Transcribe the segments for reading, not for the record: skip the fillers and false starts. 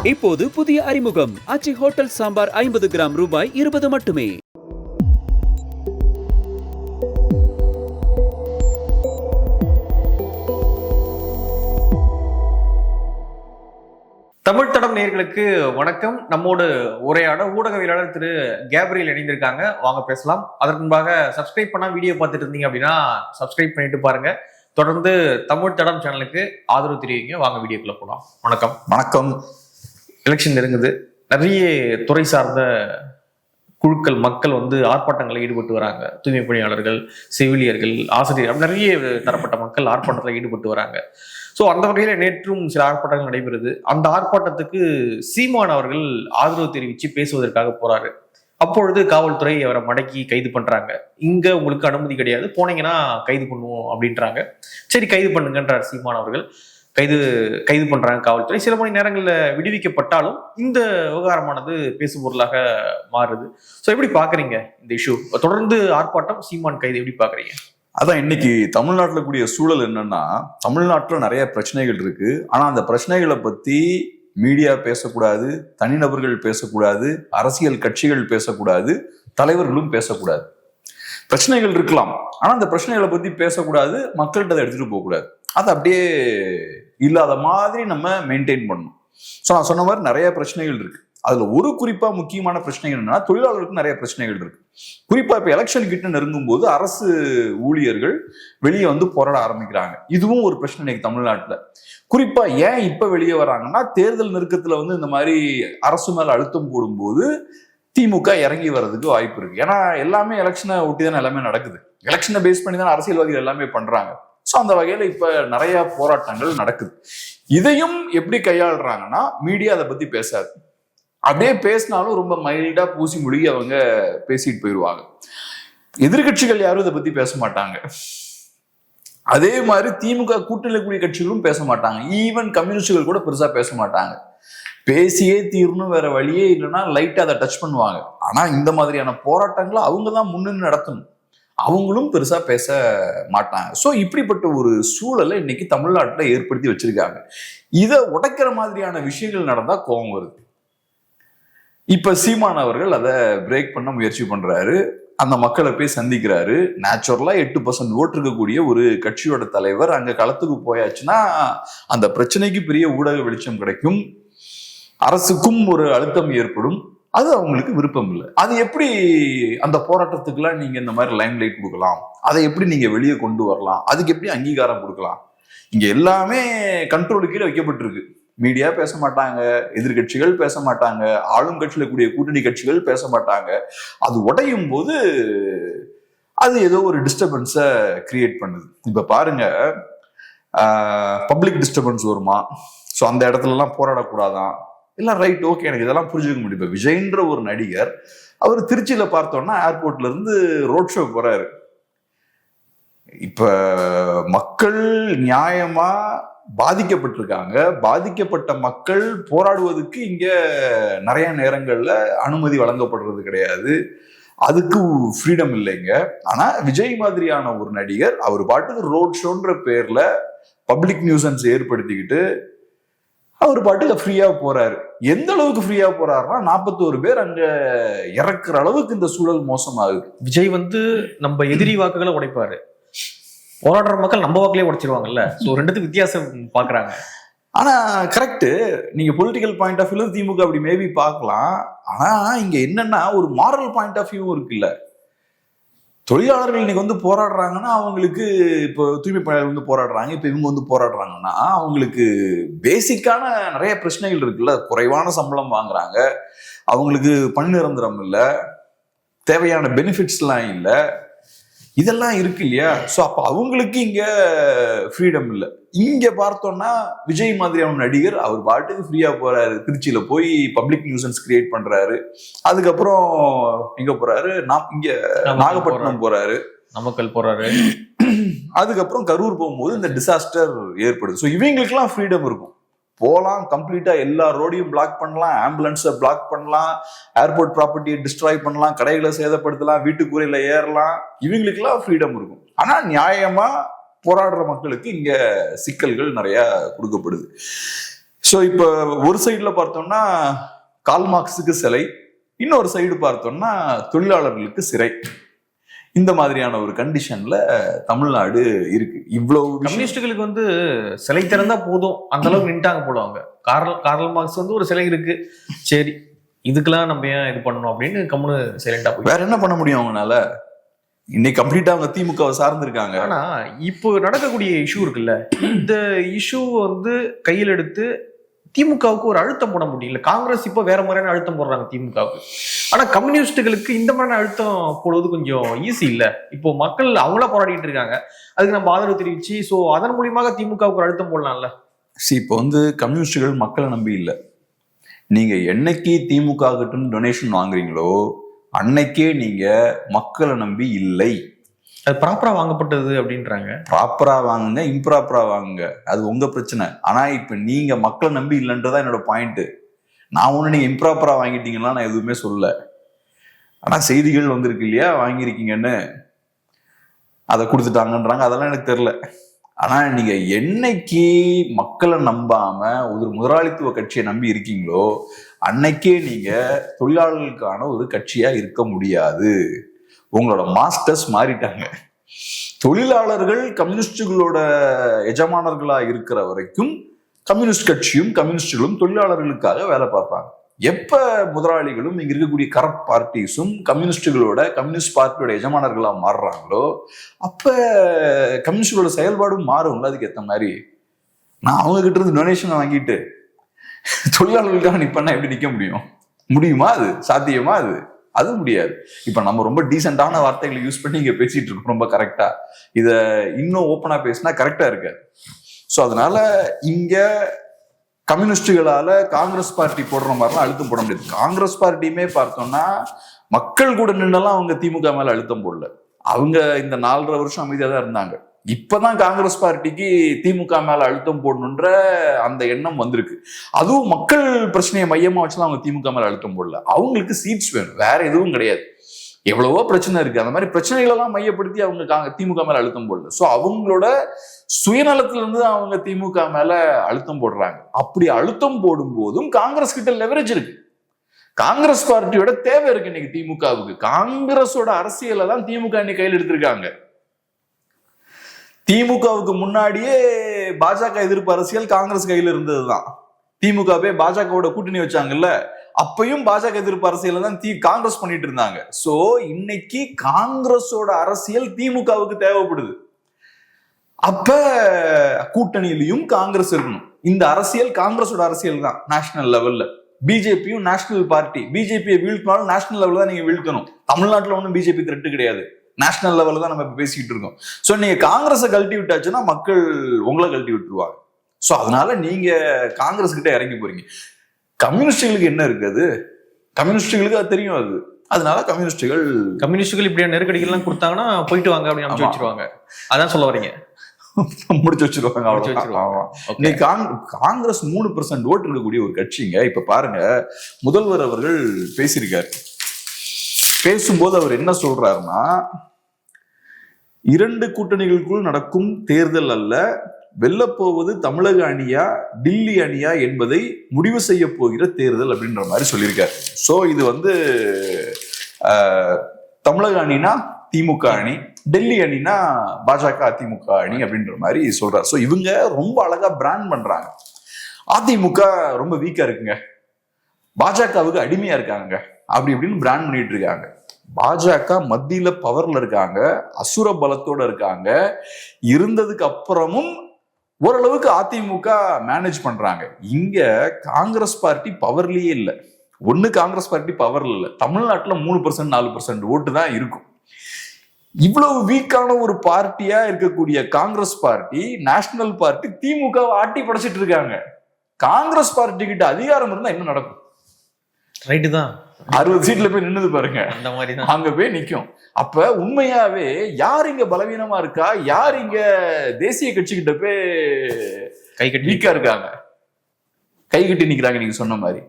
இப்போது புதிய அறிமுகம் ஆச்சி ஹோட்டல் சாம்பார் 50 கிராம் ரூபாய் 20 மட்டுமே. தமிழ் தடம் நேயர்களுக்கு வணக்கம். நம்மோடு உரையாட ஊடகவியலாளர் திரு கேப்ரியல் இணைந்திருக்காங்க. வாங்க பேசலாம். அதற்கு முன்பாக சப்ஸ்கிரைப் பண்ணா வீடியோ பார்த்துட்டு இருந்தீங்க அப்படின்னா சப்ஸ்கிரைப் பண்ணிட்டு பாருங்க. தொடர்ந்து தமிழ் தடம் சேனலுக்கு ஆதரவு தெரிவிங்க. வாங்க வீடியோக்குள்ள போகலாம். வணக்கம். வணக்கம். எலெக்ஷன் நெருங்குது. நிறைய துறை சார்ந்த குழுக்கள் மக்கள் ஆர்ப்பாட்டங்களில் ஈடுபட்டு வராங்க. தூய்மை பணியாளர்கள், செவிலியர்கள், ஆசிரியர்கள், நிறைய தரப்பட்ட மக்கள் ஆர்ப்பாட்டத்தில் ஈடுபட்டு வராங்க. ஸோ அந்த வகையில நேற்றும் சில ஆர்ப்பாட்டங்கள் நடைபெறுது. அந்த ஆர்ப்பாட்டத்துக்கு சீமான் அவர்கள் ஆதரவு தெரிவித்து பேசுவதற்காக போறாரு. அப்பொழுது காவல்துறை அவரை மடக்கி கைது பண்றாங்க. இங்க உங்களுக்கு அனுமதி கிடையாது, போனீங்கன்னா கைது பண்ணுவோம் அப்படின்றாங்க. சரி, கைது பண்ணுங்கன்றார் சீமான் அவர்கள். கைது பண்றாங்க காவல்துறை. சில மணி நேரங்கள்ல விடுவிக்கப்பட்டாலும் இந்த விவகாரமானது பேசும் பொருளாக மாறுது. ஸோ எப்படி பாக்குறீங்க இந்த இஷ்யூ? தொடர்ந்து ஆர்ப்பாட்டம், சீமான் கைது எப்படி பாக்குறீங்க? அதான் இன்னைக்கு தமிழ்நாட்டில் கூடிய சூழல் என்னன்னா, தமிழ்நாட்டில் நிறைய பிரச்சனைகள் இருக்கு. ஆனா அந்த பிரச்சனைகளை பத்தி மீடியா பேசக்கூடாது, தனிநபர்கள் பேசக்கூடாது, அரசியல் கட்சிகள் பேசக்கூடாது, தலைவர்களும் பேசக்கூடாது. பிரச்சனைகள் இருக்கலாம், ஆனா அந்த பிரச்சனைகளை பத்தி பேசக்கூடாது, மக்கள்கிட்ட அதை எடுத்துட்டு போகக்கூடாது. அது அப்படியே இல்லாத மாதிரி நம்ம மெயின்டைன் பண்ணணும். ஸோ நான் சொன்ன மாதிரி நிறைய பிரச்சனைகள் இருக்கு. அதுல ஒரு குறிப்பா முக்கியமான பிரச்சனைகள் என்னன்னா, தொழிலாளர்களுக்கு நிறைய பிரச்சனைகள் இருக்கு. குறிப்பா இப்ப எலெக்ஷன் கிட்ட நெருங்கும் போது அரசு ஊழியர்கள் வெளியே போராட ஆரம்பிக்கிறாங்க. இதுவும் ஒரு பிரச்சனை இன்னைக்கு தமிழ்நாட்டுல. குறிப்பா ஏன் இப்ப வெளியே வராங்கன்னா, தேர்தல் நெருக்கத்துல இந்த மாதிரி அரசு மேல அழுத்தம் போடும்போது திமுக இறங்கி வர்றதுக்கு வாய்ப்பு இருக்கு. ஏன்னா எல்லாமே எலெக்ஷனை ஒட்டி தானே எல்லாமே நடக்குது. எலெக்ஷனை பேஸ் பண்ணி தான் அரசியல்வாதிகள் எல்லாமே பண்றாங்க. ஸோ அந்த வகையில இப்ப நிறைய போராட்டங்கள் நடக்குது. இதையும் எப்படி கையாளுறாங்கன்னா, மீடியா அதை பத்தி பேசாது. அப்படியே பேசினாலும் ரொம்ப மைல்டா பூசி முழுகி அவங்க பேசிட்டு போயிடுவாங்க. எதிர்கட்சிகள் யாரும் இதை பத்தி பேச மாட்டாங்க. அதே மாதிரி திமுக கூட்டணியில் கூடிய கட்சிகளும் பேச மாட்டாங்க. ஈவன் கம்யூனிஸ்டுகள் கூட பெருசா பேச மாட்டாங்க. பேசியே தீரணும், வேற வழியே இல்லைன்னா லைட்டா அதை டச் பண்ணுவாங்க. ஆனா இந்த மாதிரியான போராட்டங்களை அவங்க தான் முன்னின்று நடத்தணும். அவங்களும் பெருசா பேச மாட்டாங்க. ஸோ இப்படிப்பட்ட ஒரு சூழலை இன்னைக்கு தமிழ்நாட்டில் ஏற்படுத்தி வச்சிருக்காங்க. இதை உடைக்கிற மாதிரியான விஷயங்கள் நடந்தா கோபம் வருது. இப்ப சீமான் அவர்கள் அதை பிரேக் பண்ண முயற்சி பண்றாரு. அந்த மக்களை போய் சந்திக்கிறாரு. நேச்சுரலா 8% ஓட்டு இருக்கக்கூடிய ஒரு கட்சியோட தலைவர் அங்க களத்துக்கு போயாச்சுன்னா அந்த பிரச்சனைக்கு பெரிய ஊடக வெளிச்சம் கிடைக்கும், அரசுக்கும் ஒரு அழுத்தம் ஏற்படும். அது அவங்களுக்கு விருப்பம் இல்லை. அது எப்படி அந்த போராட்டத்துக்குலாம் நீங்க இந்த மாதிரி லைம் லைட் கொடுக்கலாம், அதை எப்படி நீங்க வெளியே கொண்டு வரலாம், அதுக்கு எப்படி அங்கீகாரம் கொடுக்கலாம்? இங்க எல்லாமே கண்ட்ரோலு கீழே வைக்கப்பட்டிருக்கு. மீடியா பேச மாட்டாங்க, எதிர்கட்சிகள் பேச மாட்டாங்க, ஆளும் கட்சியில கூடிய கூட்டணி கட்சிகள் பேச மாட்டாங்க. அது உடையும் போது அது ஏதோ ஒரு டிஸ்டர்பன்ஸை கிரியேட் பண்ணுது. இப்ப பாருங்க, பப்ளிக் டிஸ்டர்பன்ஸ் வருமா, ஸோ அந்த இடத்துலலாம் போராடக்கூடாதான், எல்லாம் ரைட், ஓகே, எனக்கு இதெல்லாம் புரிஞ்சுக்க முடியும். இப்ப விஜய்ன்ற ஒரு நடிகர், அவர் திருச்சியில பார்த்தோம்னா ஏர்போர்ட்ல இருந்து ரோட் ஷோ போறாரு. இப்ப மக்கள் நியாயமா பாதிக்கப்பட்டிருக்காங்க. பாதிக்கப்பட்ட மக்கள் போராடுவதற்கு இங்க நிறைய நேரங்கள்ல அனுமதி வழங்கப்படுறது கிடையாது. அதுக்கு ஃப்ரீடம் இல்லைங்க. ஆனா விஜய் மாதிரியான ஒரு நடிகர் அவர் பாட்டுக்கு ரோட் ஷோன்ற பேர்ல பப்ளிக் நியூசன்ஸ் ஏற்படுத்திக்கிட்டு அவர் பாட்டுல ஃப்ரீயா போறாரு. எந்த அளவுக்கு ஃப்ரீயா போறாருன்னா, 41 பேர் அங்க இறக்குற அளவுக்கு இந்த சூழல் மோசமாகுது. விஜய் நம்ம எதிரி வாக்குகளை உடைப்பாரு, போராடுற மக்கள் நம்ம வாக்குலயே உடைச்சிருவாங்கல்ல. ஸோ ரெண்டுத்துக்கு வித்தியாசம் பாக்குறாங்க. ஆனா கரெக்ட், நீங்க பொலிட்டிக்கல் பாயிண்ட் ஆஃப் வியூ திமுக அப்படி மேபி பார்க்கலாம். ஆனா இங்க என்னன்னா, ஒரு மாரல் பாயிண்ட் ஆஃப் வியூ இருக்குல்ல. தொழிலாளர்கள் இன்னைக்கு போராடுறாங்கன்னா அவங்களுக்கு, இப்போ தூய்மை பணியாளர்கள் போராடுறாங்க, இப்போ இவங்க போராடுறாங்கன்னா அவங்களுக்கு பேசிக்கான நிறைய பிரச்சனைகள் இருக்குல்ல. குறைவான சம்பளம் வாங்குறாங்க, அவங்களுக்கு பணி நிரந்தரம் இல்லை, தேவையான பெனிஃபிட்ஸ் எல்லாம் இல்லை, இதெல்லாம் இருக்கு இல்லையா. ஸோ அப்ப அவங்களுக்கு இங்க ஃப்ரீடம் இல்லை. இங்க பார்த்தோம்னா விஜய் மாதிரியான நடிகர் அவர் பாட்டுக்கு ஃப்ரீயா போறாரு. திருச்சியில போய் பப்ளிக் நியூசன்ஸ் கிரியேட் பண்றாரு. அதுக்கப்புறம் எங்க போறாரு, இங்க நாகப்பட்டினம் போறாரு, நாமக்கல் போறாரு. அதுக்கப்புறம் கரூர் போகும்போது இந்த டிசாஸ்டர் ஏற்படுது. ஸோ இவங்களுக்கு எல்லாம் ஃப்ரீடம் இருக்கும். போகலாம், கம்ப்ளீட்டா எல்லா ரோடையும் பிளாக் பண்ணலாம், ஆம்புலன்ஸை பிளாக் பண்ணலாம், ஏர்போர்ட் ப்ராப்பர்ட்டியை டிஸ்ட்ராய் பண்ணலாம், கடைகளை சேதப்படுத்தலாம், வீட்டுக்குறையில ஏறலாம். இவங்களுக்கு எல்லாம் ஃப்ரீடம் இருக்கும். ஆனா நியாயமா போராடுற மக்களுக்கு இங்க சிக்கல்கள் நிறைய கொடுக்கப்படுது. ஸோ இப்போ ஒரு சைடுல பார்த்தோம்னா கால் மார்க்ஸுக்கு சிலை, இன்னொரு சைடு பார்த்தோம்னா தொழிலாளர்களுக்கு சிறை. இந்த மாதிரியான ஒரு கண்டிஷன்ல தமிழ்நாடு இருக்கு. இவ்வளவு கம்யூனிஸ்டுகளுக்கு வந்து சிலை திறந்தா போதும் அந்த அளவுக்கு நின்ட்டாங்க போடுவாங்க. கார்ல் மார்க்ஸ் வந்து ஒரு சிலை இருக்கு, சரி இதுக்கெல்லாம் நம்ம ஏன் இது பண்ணணும் அப்படின்னு கம்முனு சைலண்டா போய் வேற என்ன பண்ண முடியும் அவங்களால? இன்னைக்கு கம்ப்ளீட்டா அவங்க திமுகவை சார்ந்திருக்காங்க. ஆனா இப்போ நடக்கக்கூடிய இஷ்யூ இருக்குல்ல, இந்த இஷ்யூ வந்து கையில் எடுத்து திமுகவுக்கு ஒரு அழுத்தம் போட முடியல. காங்கிரஸ் இப்போ வேற மாதிரியான அழுத்தம் போடுறாங்க திமுகவுக்கு. ஆனா கம்யூனிஸ்டுகளுக்கு இந்த மாதிரியான அழுத்தம் போடுவது கொஞ்சம் ஈஸி இல்ல. இப்போ மக்கள் அவங்களா போராடிட்டு இருக்காங்க, அதுக்கு நம்ம ஆதரவு தெரிவிச்சு சோ அதன் மூலியமாக திமுகவுக்கு ஒரு அழுத்தம் போடலாம்ல. இப்போ வந்து கம்யூனிஸ்டுகள் மக்களை நம்பி இல்லை. நீங்க என்னைக்கு திமுக கிட்ட டொனேஷன் வாங்குறீங்களோ அன்னைக்கே நீங்க மக்களை நம்பி இல்லை. அது ப்ராப்பரா வாங்கப்பட்டது அப்படின்றாங்க. ப்ராப்பரா வாங்குங்க, இம்ப்ராப்பரா வாங்குங்க, அது உங்க பிரச்சனை. ஆனா இப்ப நீங்க மக்களை நம்பி இல்லைன்றதான் என்னோட பாயிண்ட். நான் ஒண்ணு நீங்க இம்ப்ராப்பரா வாங்கிட்டீங்கன்னா நான் எதுவுமே சொல்லல. ஆனா செய்திகள் வந்திருக்கு இல்லையா, வாங்கியிருக்கீங்கன்னு, அதை கொடுத்துட்டாங்கன்றாங்க. அதெல்லாம் எனக்கு தெரியல. ஆனா நீங்க என்னைக்கு மக்களை நம்பாம ஒரு முதலாளித்துவ கட்சியை நம்பி இருக்கீங்களோ அன்னைக்கே நீங்க தொழிலாளர்களுக்கான ஒரு கட்சியா இருக்க முடியாது. உங்களோட மாஸ்டர்ஸ் மாறிட்டாங்க. தொழிலாளர்கள் கம்யூனிஸ்டுகளோட எஜமானர்களா இருக்கிற வரைக்கும் கம்யூனிஸ்ட் கட்சியும் கம்யூனிஸ்டுகளும் தொழிலாளர்களுக்காக வேலை பார்ப்பாங்க. எப்ப முதலாளிகளும் இங்க இருக்கக்கூடிய கரப்ட் பார்ட்டிஸும் கம்யூனிஸ்ட் பார்ட்டியோட எஜமானர்களா மாறுறாங்களோ அப்ப கம்யூனிஸ்டுகளோட செயல்பாடும் மாறும். அதுக்கு ஏற்ற மாதிரி நான் அவங்க கிட்ட இருந்து டொனேஷன் வாங்கிட்டு தொழிலாளர்களுக்காக நிப்பா எப்படி நிக்க முடியுமா? அது சாத்தியமா? அது முடியாது. இப்ப நம்ம ரொம்ப டீசென்டான வார்த்தைகளை யூஸ் பண்ணி இங்க பேசிட்டு இருக்கோம், ரொம்ப கரெக்டா. இத இன்னும் ஓப்பனா பேசினா கரெக்டா இருக்காது. ஸோ அதனால இங்க கம்யூனிஸ்டுகளால காங்கிரஸ் பார்ட்டி போடுற மாதிரிலாம் அழுத்தம் போட முடியாது. காங்கிரஸ் பார்ட்டியுமே பார்த்தோம்னா மக்கள் கூட நின்னெல்லாம் அவங்க திமுக மேல அழுத்தம் போடல. அவங்க இந்த 4.5 வருஷம் அமைதியா தான் இருந்தாங்க. இப்பதான் காங்கிரஸ் பார்ட்டிக்கு திமுக மேல அழுத்தம் போடணுன்ற அந்த எண்ணம் வந்திருக்கு. அதுவும் மக்கள் பிரச்சனையை மையமா வச்சுதான் அவங்க திமுக மேல அழுத்தம் போடல. அவங்களுக்கு சீட்ஸ் வேணும், வேற எதுவும் கிடையாது. எவ்வளவோ பிரச்சனை இருக்கு, அந்த மாதிரி பிரச்சனைகள் எல்லாம் மையப்படுத்தி அவங்க திமுக மேல அழுத்தம் போடல. சோ அவங்களோட சுயநலத்துல இருந்து அவங்க திமுக மேல அழுத்தம் போடுறாங்க. அப்படி அழுத்தம் போடும் போதும் காங்கிரஸ் கிட்ட லெவரேஜ் இருக்கு. காங்கிரஸ் பார்ட்டியோட தேவை இருக்கு இன்னைக்கு திமுகவுக்கு. காங்கிரஸோட அரசியலை தான் திமுக இன்னைக்கு கையில் எடுத்திருக்காங்க. திமுகவுக்கு முன்னாடியே பாஜக எதிர்ப்பு அரசியல் காங்கிரஸ் கையில இருந்ததுதான். திமுக பாஜகவோட கூட்டணி வச்சாங்கல்ல, அப்பயும் பாஜக எதிர்ப்பு அரசியல் தான் காங்கிரஸ் பண்ணிட்டு இருந்தாங்க. சோ இன்னைக்கு காங்கிரஸோட அரசியல் திமுகவுக்கு தேவைப்படுது. அப்ப கூட்டணியிலையும் காங்கிரஸ் இருக்கணும். இந்த அரசியல் காங்கிரஸோட அரசியல் தான் நேஷனல் லெவல்ல. பிஜேபியும் நேஷனல் பார்ட்டி, பிஜேபியை வீழ்த்தினாலும் நேஷனல் லெவல்ல தான் நீங்க வீழ்த்தணும். தமிழ்நாட்டுல ஒன்றும் பிஜேபி த்ரெட்டு கிடையாது, நேஷனல் லெவல்ல தான் நம்ம இப்ப பேசிக்கிட்டு இருக்கோம். சோ நீங்க காங்கிரஸை கழட்டி விட்டாச்சுன்னா மக்கள் உங்களை கழட்டி விட்டுருவாங்க. சோ அதனால நீங்க காங்கிரஸ் கிட்ட இறங்கி போறீங்க. கம்யூனிஸ்டுகளுக்கு என்ன இருக்குது? கம்யூனிஸ்டுகளுக்கு அது தெரியும். அதனால கம்யூனிஸ்டுகள் இப்படியா நெருக்கடிகள்லாம் கொடுத்தாங்கன்னா போயிட்டு வாங்க அப்படின்னு அனுப்பிச்சு வச்சிருவாங்க. அதான் சொல்ல வரீங்க, முடிச்சு வச்சிருவாங்க. காங்கிரஸ் 3% ஓட்டு இருக்கக்கூடிய ஒரு கட்சிங்க. இப்ப பாருங்க, முதல்வர் அவர்கள் பேசியிருக்காரு. பேசும்போது அவர் என்ன சொல்றாருன்னா, 2 கூட்டணிகளுக்குள் நடக்கும் தேர்தல் அல்ல, வெல்லப்போவது தமிழக அணியா டில்லி அணியா என்பதை முடிவு செய்ய போகிற தேர்தல் அப்படின்ற மாதிரி சொல்லியிருக்காரு. சோ இது தமிழக அணினா திமுக அணி, டெல்லி அணினா பாஜக அதிமுக அணி அப்படின்ற மாதிரி சொல்றாரு. சோ இவங்க ரொம்ப அழகா பிராண்ட் பண்றாங்க. அதிமுக ரொம்ப வீக்கா இருக்குங்க, பாஜகவுக்கு அடிமையா இருக்காங்க, அப்படி இப்படின்னு பிராண்ட் பண்ணிட்டு இருக்காங்க. பாஜக மத்தியில பவர்ல இருக்காங்க, அசுர பலத்தோட இருக்காங்க. இருந்ததுக்கு அப்புறமும் ஓரளவுக்கு அதிமுக மேனேஜ் பண்றாங்க. இங்க காங்கிரஸ் பார்ட்டி பவர்லயே இல்லை. காங்கிரஸ் பார்ட்டி பவர்ல இல்லை. தமிழ்நாட்டுல 3% 4% ஓட்டு தான் இருக்கும். இவ்வளவு வீக்கான ஒரு பார்ட்டியா இருக்கக்கூடிய காங்கிரஸ் பார்ட்டி, நேஷனல் பார்ட்டி திமுக ஆட்டி படைச்சிட்டு இருக்காங்க. காங்கிரஸ் பார்ட்டி கிட்ட அதிகாரம் இருந்தா என்ன நடக்கும்? ரைட்டு தான், 60 சீட்ல போய் நின்னது பாருங்க, அந்த மாதிரி தான் அங்க போய் நிக்கும். அப்ப உண்மையாவே யார் இங்க பலவீனமா இருக்கா, யார் இங்க தேசிய கட்சி கிட்ட போய் கை கட்டி வீக்கா இருக்காங்க, கை கட்டி நிக்கிறாங்க நீங்க சொன்ன மாதிரி.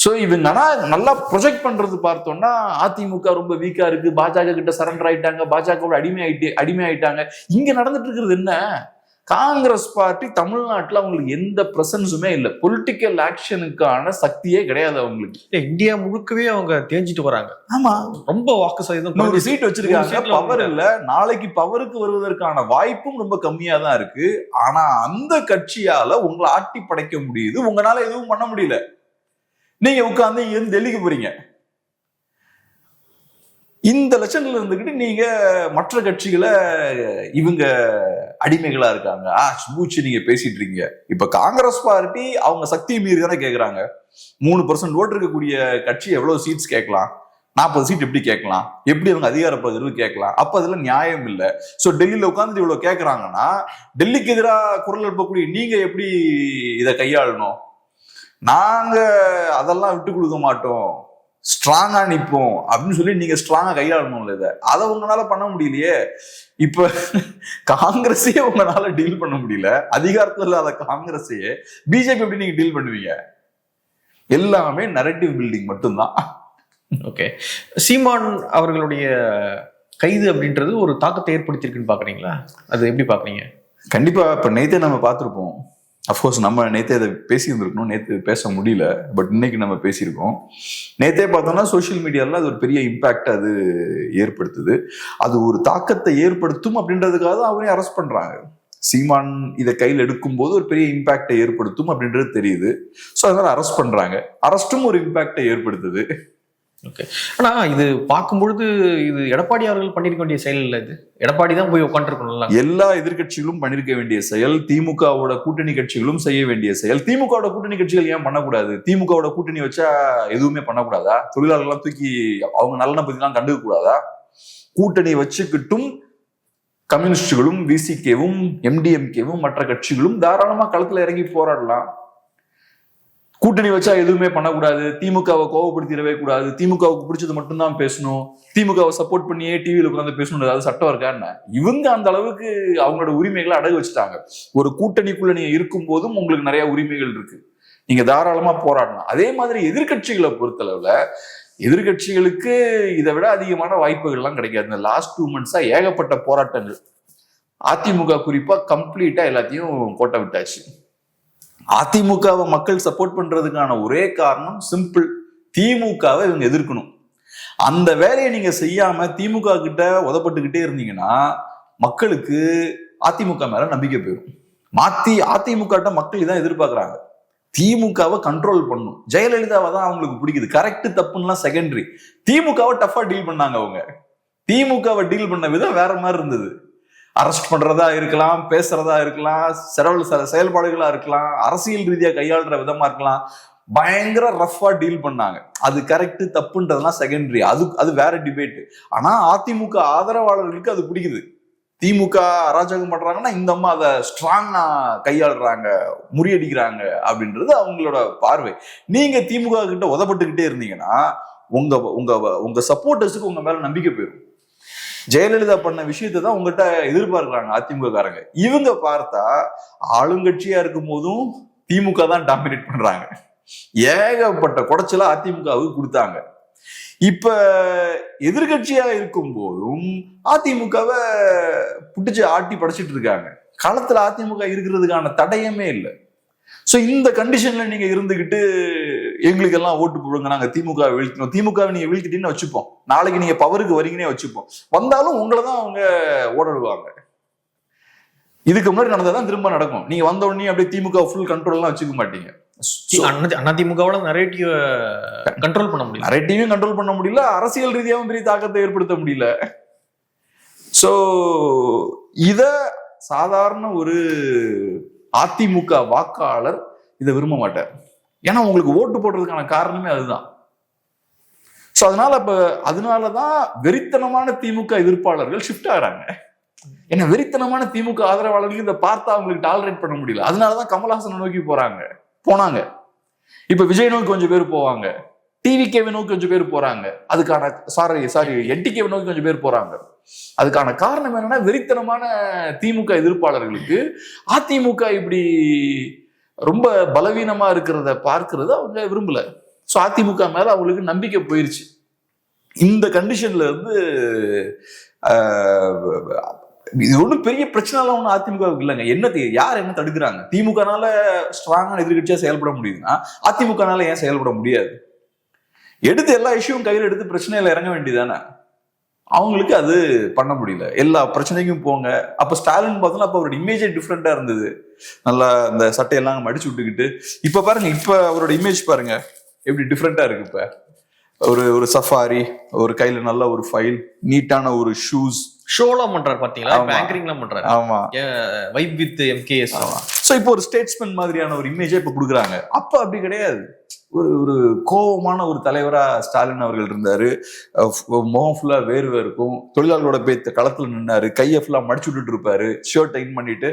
சோ இவங்க நல்லா ப்ரொஜெக்ட் பண்றது பார்த்தோம்னா அதிமுக ரொம்ப வீக்கா இருக்கு, பாஜக கிட்ட சரண்டர் ஆயிட்டாங்க, பாஜக அடிமை ஆயிட்டாங்க. இங்க நடந்துட்டு இருக்கிறது என்ன? காங்கிரஸ் பார்ட்டி தமிழ்நாட்டுல அவங்களுக்கு எந்த பிரசன்ஸுமே இல்லை. பொலிட்டிக்கல் ஆக்ஷனுக்கான சக்தியே கிடையாது அவங்களுக்கு. இந்தியா முழுக்கவே அவங்க தேஞ்சிட்டு வராங்க. ஆமா, ரொம்ப வாக்கு சதவீதம் 100 சீட் வச்சிருக்காங்க. பவர் இல்ல, நாளைக்கு பவருக்கு வருவதற்கான வாய்ப்பும் ரொம்ப கம்மியா தான் இருக்கு. ஆனா அந்த கட்சியால உங்களை ஆட்டி படைக்க முடியுது, உங்களால எதுவும் பண்ண முடியல. நீங்க உட்கார்ந்து இங்க இருந்து டெல்லிக்கு போறீங்க. இந்த லட்சத்துல இருந்துகிட்டு நீங்க மற்ற கட்சிகளை இவங்க அடிமைகளா இருக்காங்க சுபூச்சி நீங்க பேசிட்டு இருக்கீங்க. இப்ப காங்கிரஸ் பார்ட்டி அவங்க சக்தியை மீறி தானே கேட்கறாங்க. 3% ஓட்டு இருக்கக்கூடிய கட்சி எவ்வளவு சீட்ஸ் கேட்கலாம், 40 சீட் எப்படி கேட்கலாம், எப்படி அவங்க அதிகார பகிர்வு கேட்கலாம்? அப்ப அதுல நியாயம் இல்லை. சோ டெல்லியில உட்கார்ந்து இவ்வளவு கேட்கறாங்கன்னா டெல்லிக்கு எதிராக குரல் எழுப்பக்கூடிய நீங்க எப்படி இதை கையாளணும்? நாங்க அதெல்லாம் விட்டு கொடுக்க மாட்டோம், ஸ்ட்ராங்கா நிப்போம் அப்படின்னு சொல்லி நீங்க ஸ்ட்ராங்கா கையாளணும்ல. இதை அதை உங்களால பண்ண முடியலையே. இப்ப காங்கிரஸே உங்களால டீல் பண்ண முடியல. அதிகாரத்துல இல்லாத காங்கிரஸையே பிஜேபி எப்படி நீங்க டீல் பண்ணுவீங்க? எல்லாமே நரேட்டிவ் பில்டிங் மட்டும்தான். ஓகே, சீமான் அவர்களுடைய கைது அப்படின்றது ஒரு தாக்கத்தை ஏற்படுத்தியிருக்குன்னு பாக்குறீங்களா? அது எப்படி பாக்குறீங்க? கண்டிப்பா. இப்ப நேத்தே நம்ம பார்த்திருப்போம். அஃப்கோர்ஸ் நம்ம நேற்றே அதை பேசியிருந்திருக்கணும், நேற்று பேச முடியல, பட் இன்னைக்கு நம்ம பேசியிருக்கோம். நேற்றே பார்த்தோம்னா சோசியல் மீடியாவில் அது ஒரு பெரிய இம்பாக்ட் அது ஏற்படுத்துது. அது ஒரு தாக்கத்தை ஏற்படுத்தும் அப்படின்றதுக்காக தான் அவரையும் அரெஸ்ட் பண்றாங்க. சீமான் இதை கையில் எடுக்கும் போது ஒரு பெரிய இம்பாக்டை ஏற்படுத்தும் அப்படின்றது தெரியுது. ஸோ அதனால அரெஸ்ட் பண்றாங்க. அரெஸ்டும் ஒரு இம்பாக்டை ஏற்படுத்துது. ஓகே, ஆனா இது பார்க்கும்பொழுது இது எடப்பாடி அவர்கள் பண்ணிருக்க வேண்டிய செயல் இல்லை. இது எடப்பாடி தான் போய் உட்காந்துருக்கணும். எல்லா எதிர்கட்சிகளும் பண்ணிருக்க வேண்டிய செயல், திமுகவோட கூட்டணி கட்சிகளும் செய்ய வேண்டிய செயல். திமுகவோட கூட்டணி கட்சிகள் ஏன் பண்ணக்கூடாது? திமுகவோட கூட்டணி வச்சா எதுவுமே பண்ணக்கூடாதா? தொழிலாளர்கள்லாம் தூக்கி அவங்க நலனை பத்தி எல்லாம் கண்டுக்க கூடாதா? கூட்டணி வச்சுக்கிட்டும் கம்யூனிஸ்டுகளும் விசிகேவும் எம்டிஎம்கேவும் மற்ற கட்சிகளும் தாராளமா களத்துல இறங்கி போராடலாம். கூட்டணி வச்சா எதுவுமே பண்ணக்கூடாது, திமுகவை கோவப்படுத்திடவே கூடாது, திமுகவுக்கு பிடிச்சது மட்டும்தான் பேசணும், திமுகவை சப்போர்ட் பண்ணியே டிவியில உட்காந்து பேசணும், ஏதாவது சட்டம் இருக்கா என்ன? இவங்க அந்த அளவுக்கு அவங்களோட உரிமைகளை அடகு வச்சுட்டாங்க. ஒரு கூட்டணிக்குள்ள நீங்க இருக்கும் போதும் உங்களுக்கு நிறைய உரிமைகள் இருக்கு, நீங்க தாராளமா போராடலாம். அதே மாதிரி எதிர்கட்சிகளை பொறுத்தளவுல எதிர்கட்சிகளுக்கு இதை விட அதிகமான வாய்ப்புகள்லாம் கிடைக்காது. இந்த லாஸ்ட் 2 months ஏகப்பட்ட போராட்டங்கள். அதிமுக குறிப்பா கம்ப்ளீட்டா எல்லாத்தையும் கோட்டை விட்டாச்சு. அதிமுகவை மக்கள் சப்போர்ட் பண்றதுக்கான ஒரே காரணம் சிம்பிள், திமுகவை இவங்க எதிர்க்கணும். அந்த வேலையை நீங்க செய்யாம திமுக கிட்ட உதப்பட்டுக்கிட்டே இருந்தீங்கன்னா மக்களுக்கு அதிமுக மேல நம்பிக்கை போயிடும். அதிமுக மக்கள் இதான் எதிர்பார்க்கறாங்க, திமுகவை கண்ட்ரோல் பண்ணும். ஜெயலலிதாவை தான் அவங்களுக்கு பிடிக்குது. கரெக்ட் தப்புன்னா செகண்டரி. திமுகவை டஃபா டீல் பண்ணாங்க அவங்க. திமுகவை டீல் பண்ண விதம் வேற மாதிரி இருந்தது. அரெஸ்ட் பண்றதா இருக்கலாம், பேசுறதா இருக்கலாம், செயல்பாடுகளா இருக்கலாம், அரசியல் ரீதியா கையாளுற விதமா இருக்கலாம், பயங்கர ரஃபா டீல் பண்ணாங்க. அது கரெக்ட் தப்புன்றதுலாம் செகண்டரி, அது வேற டிபேட். ஆனா அதிமுக ஆதரவாளர்களுக்கு அது பிடிக்குது. திமுக அராஜகம் பண்றாங்கன்னா இந்த அம்மா அதை ஸ்ட்ராங்கா கையாளுறாங்க, முறியடிக்கிறாங்க அப்படின்றது அவங்களோட பார்வை. நீங்க திமுக கிட்ட உதப்பட்டுக்கிட்டே இருந்தீங்கன்னா உங்க சப்போர்ட்டர்ஸுக்கு உங்க மேல நம்பிக்கை போயிடும். ஜெயலலிதா பண்ண விஷயத்தை தான் உங்ககிட்ட எதிர்பார்க்கிறாங்க அதிமுக காரங்க. இவங்க பார்த்தா ஆளுங்கட்சியா இருக்கும் போதும் திமுக தான் டாமினேட் பண்றாங்க. ஏகப்பட்ட குடைச்சல அதிமுகவுக்கு கொடுத்தாங்க. இப்ப எதிர்கட்சியா இருக்கும் போதும் அதிமுகவை புடிச்சு ஆட்டி படைச்சிட்டு இருக்காங்க. களத்துல அதிமுக இருக்கிறதுக்கான தடயமே இல்லை. சோ இந்த கண்டிஷன்ல நீங்க இருந்துகிட்டு எங்களுக்கு எல்லாம் ஓட்டு போடுங்க, நாங்க திமுக வீழ்த்தணும், திமுகவை நீங்க வீழ்த்திட்டீங்கன்னு வச்சுப்போம், நாளைக்கு நீங்க பவருக்கு வரீங்கன்னே வச்சுப்போம், வந்தாலும் உங்களை தான் அவங்க ஓடடுவாங்க. இதுக்கு முன்னாடி நடந்ததான் திரும்ப நடக்கும். நீங்க வந்த உடனே அப்படியே திமுக ஃபுல் கண்ட்ரோல் எல்லாம் வச்சுக்க மாட்டீங்க. அதிமுகவோட நரேட்டிவ் கண்ட்ரோல் பண்ண முடியல, நரேட்டிவையும் கண்ட்ரோல் பண்ண முடியல, அரசியல் ரீதியாகவும் பெரிய தாக்கத்தை ஏற்படுத்த முடியல. சோ இத சாதாரண ஒரு அதிமுக வாக்காளர் இதை விரும்ப மாட்டார். ஏன்னா உங்களுக்கு ஓட்டு போடுறதுக்கான காரணமே அதுதான். சோ அதனாலதான் வெறித்தனமான திமுக எதிர்ப்பாளர்கள் ஷிஃப்ட் ஆகிறாங்க. ஏன்னா வெறித்தனமான திமுக ஆதரவாளர்கள் இதை பார்த்தா அவங்களுக்கு டாலரேட் பண்ண முடியல. அதனாலதான் கமல்ஹாசனை நோக்கி போனாங்க. இப்ப விஜய் நோக்கி கொஞ்சம் பேர் போவாங்க, டிவிகேவை நோக்கி கொஞ்சம் பேர் போறாங்க. அதுக்கான என்டிகேவை நோக்கி கொஞ்சம் பேர் போறாங்க. அதுக்கான காரணம் என்னன்னா வெறித்தனமான திமுக எதிர்ப்பாளர்களுக்கு அதிமுக இப்படி ரொம்ப பலவீனமா இருக்கிறத பார்க்கறது அவங்க விரும்பல. சோ அதிமுக மேல அவங்களுக்கு நம்பிக்கை போயிருச்சு. இந்த கண்டிஷன்ல இருந்து இது ஒன்றும் பெரிய பிரச்சனைலாம் ஒன்றும் அதிமுகவுக்கு இல்லைங்க. யார் என்ன தடுக்கிறாங்க? திமுகனால ஸ்ட்ராங்கான எதிர்கட்சியா செயல்பட முடியுதுன்னா அதிமுகனால ஏன் செயல்பட முடியாது? எடுத்து எல்லா இஷ்யூவும் கையில் எடுத்து பிரச்சனையில இறங்க வேண்டியதானே. அவங்களுக்கு அது பண்ண முடியல. எல்லா பிரச்சனைக்கும் போங்க. அப்ப ஸ்டாலின் பார்த்தோன்னா அப்ப அவரோட இமேஜே டிஃப்ரெண்டா இருந்தது. நல்லா இந்த சட்டையெல்லாம் மடிச்சு விட்டுக்கிட்டு இப்ப பாருங்க, இப்ப அவரோட இமேஜ் பாருங்க எப்படி டிஃப்ரெண்டா இருக்கு. இப்ப ஒரு சஃபாரி, ஒரு கையில நல்ல ஒரு ஃபைல், நீட்டான ஒரு ஷூஸ், ஷோலாம் பண்றாரு பாத்தீங்களா, ஆங்கரிங்லாம் பண்றாரு. ஆமா, வைப் வித் MKS. சோ இப்போ ஒரு ஸ்டேட்ஸ்மேன் மாதிரியான ஒரு இமேஜை இப்ப கொடுக்குறாங்க. அப்ப அப்படி கிடையாது. ஒரு கோபமான ஒரு தலைவரா ஸ்டாலின் அவர்கள் இருந்தாரு. முகம் ஃபுல்லா வேர்வை இருக்கும். தொழிலாளர்களோட போய் களத்துல நின்னாரு. கையை ஃபுல்லா மடிச்சு விட்டுட்டு இருப்பாரு. ஷர்ட் இன் பண்ணிட்டு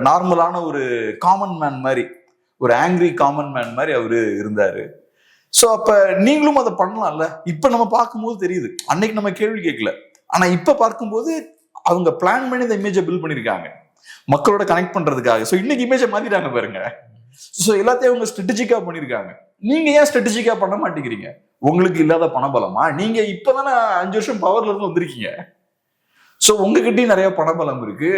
நார்மலான ஒரு காமன் மேன் மாதிரி, ஒரு ஆங்கிரி காமன் மேன் மாதிரி அவரு இருந்தாரு. சோ அப்ப நீங்களும் அதை பண்ணலாம்ல. இப்ப நம்ம பார்க்கும்போது தெரியுது. அன்னைக்கு நம்ம கேள்வி கேட்கல, ஆனா இப்ப பார்க்கும்போது அவங்க பிளான் பண்ணி இந்த இமேஜை பில்ட் பண்ணிருக்காங்க மக்களோட கனெக்ட் பண்றதுக்காக. சோ இன்னைக்கு இமேஜை மாத்திட்டாங்க பாருங்க. சோ எல்லாத்தையும் அவங்க ஸ்ட்ராட்டஜிக்கா பண்ணிருக்காங்க. நீங்க ஏன் ஸ்ட்ராட்டஜிக்கா பண்ண மாட்டேங்கிறீங்க? உங்களுக்கு இல்லாத பணபலமா? நீங்க இப்பதானே 5 வருஷம் பவர்ல இருந்து வந்திருக்கீங்க. சோ உங்ககிட்டயும் நிறைய பணபலம் இருக்கு.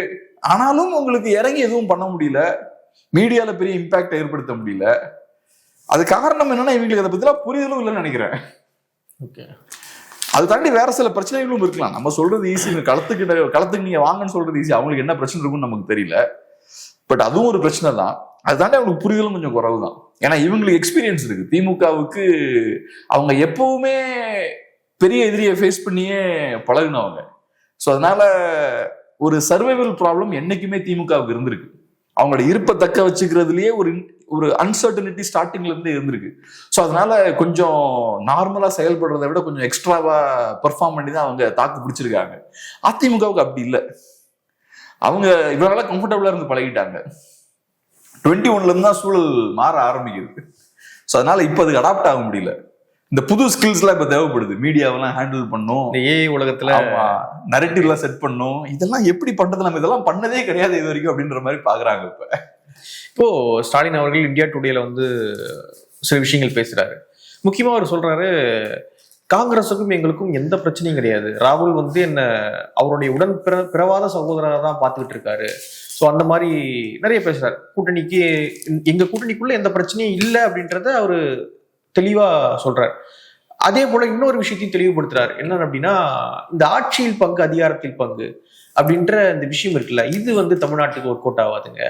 ஆனாலும் உங்களுக்கு இறங்கி எதுவும் பண்ண முடியல. மீடியால பெரிய இம்பாக்ட் ஏற்படுத்த முடியல. அது காரணம் என்னன்னா இவங்களுக்கு அதை பத்திலாம் புரிதலும் இல்லைன்னு நினைக்கிறேன். அது தாண்டி வேற சில பிரச்சனைகளும் இருக்கலாம். நம்ம சொல்றது ஈஸி, களத்துக்கு நீங்க வாங்கன்னு சொல்றது ஈஸி. அவங்களுக்கு என்ன பிரச்சனை இருக்குன்னு நமக்கு தெரியல. பட் அதுவும் ஒரு பிரச்சனை தான். அது தாண்டி அவங்களுக்கு புரிதலும் கொஞ்சம் குறைவு தான். ஏன்னா இவங்களுக்கு எக்ஸ்பீரியன்ஸ் இருக்கு. திமுகவுக்கு அவங்க எப்பவுமே பெரிய எதிரியை ஃபேஸ் பண்ணியே பழகுனவங்க. ஸோ அதனால ஒரு சர்வைவல் ப்ராப்ளம் என்னைக்குமே திமுகவுக்கு இருந்திருக்கு. அவங்களோட இருப்பை தக்க வச்சுக்கிறதுலயே ஒரு அன்சர்டனிட்டி ஸ்டார்டிங்ல இருந்து இருந்திருக்கு. ஸோ அதனால கொஞ்சம் நார்மலா செயல்படுறதை விட கொஞ்சம் எக்ஸ்ட்ராவா பெர்ஃபார்ம் பண்ணி தான் அவங்க தாக்கு பிடிச்சிருக்காங்க. அதிமுகவுக்கு அப்படி இல்லை. அவங்க இவரால கம்ஃபர்டபுளா இருந்து பழகிட்டாங்க. 21ல இருந்து தான் சூழல் மாற ஆரம்பிக்குது. ஸோ அதனால இப்ப அதுக்கு அடாப்ட் ஆக முடியல. இந்த புது ஸ்கில்ஸ் எல்லாம் இப்ப தேவைப்படுது. மீடியாவெல்லாம் ஹேண்டில் பண்ணும், ஏஐ உலகத்துல நரேட்டிவ் எல்லாம் செட் பண்ணும். இதெல்லாம் எப்படி பண்றது? நம்ம இதெல்லாம் பண்ணதே கிடையாது இது வரைக்கும் அப்படின்ற மாதிரி பாக்குறாங்க. இப்போ ஸ்டாலின் அவர்கள் இந்தியா டுடேல வந்து சில விஷயங்கள் பேசுறாரு. முக்கியமா அவர் சொல்றாரு, காங்கிரஸுக்கும் எங்களுக்கும் எந்த பிரச்சனையும் கிடையாது. ராகுல் வந்து என்ன அவருடைய உடன் பிறவாத சகோதரராக தான் பார்த்துக்கிட்டு இருக்காரு. ஸோ அந்த மாதிரி நிறைய பேசுறாரு. கூட்டணிக்கு எங்க கூட்டணிக்குள்ள எந்த பிரச்சனையும் இல்லை அப்படின்றத அவரு தெளிவா சொல்றாரு. அதே போல இன்னொரு விஷயத்தையும் தெளிவுபடுத்துறாரு. என்ன அப்படின்னா, இந்த ஆட்சியில் பங்கு, அதிகாரத்தில் பங்கு அப்படின்ற இந்த விஷயம் இருக்குல்ல, இது வந்து தமிழ்நாட்டுக்கு ஒர்க் அவுட் ஆகாதுங்க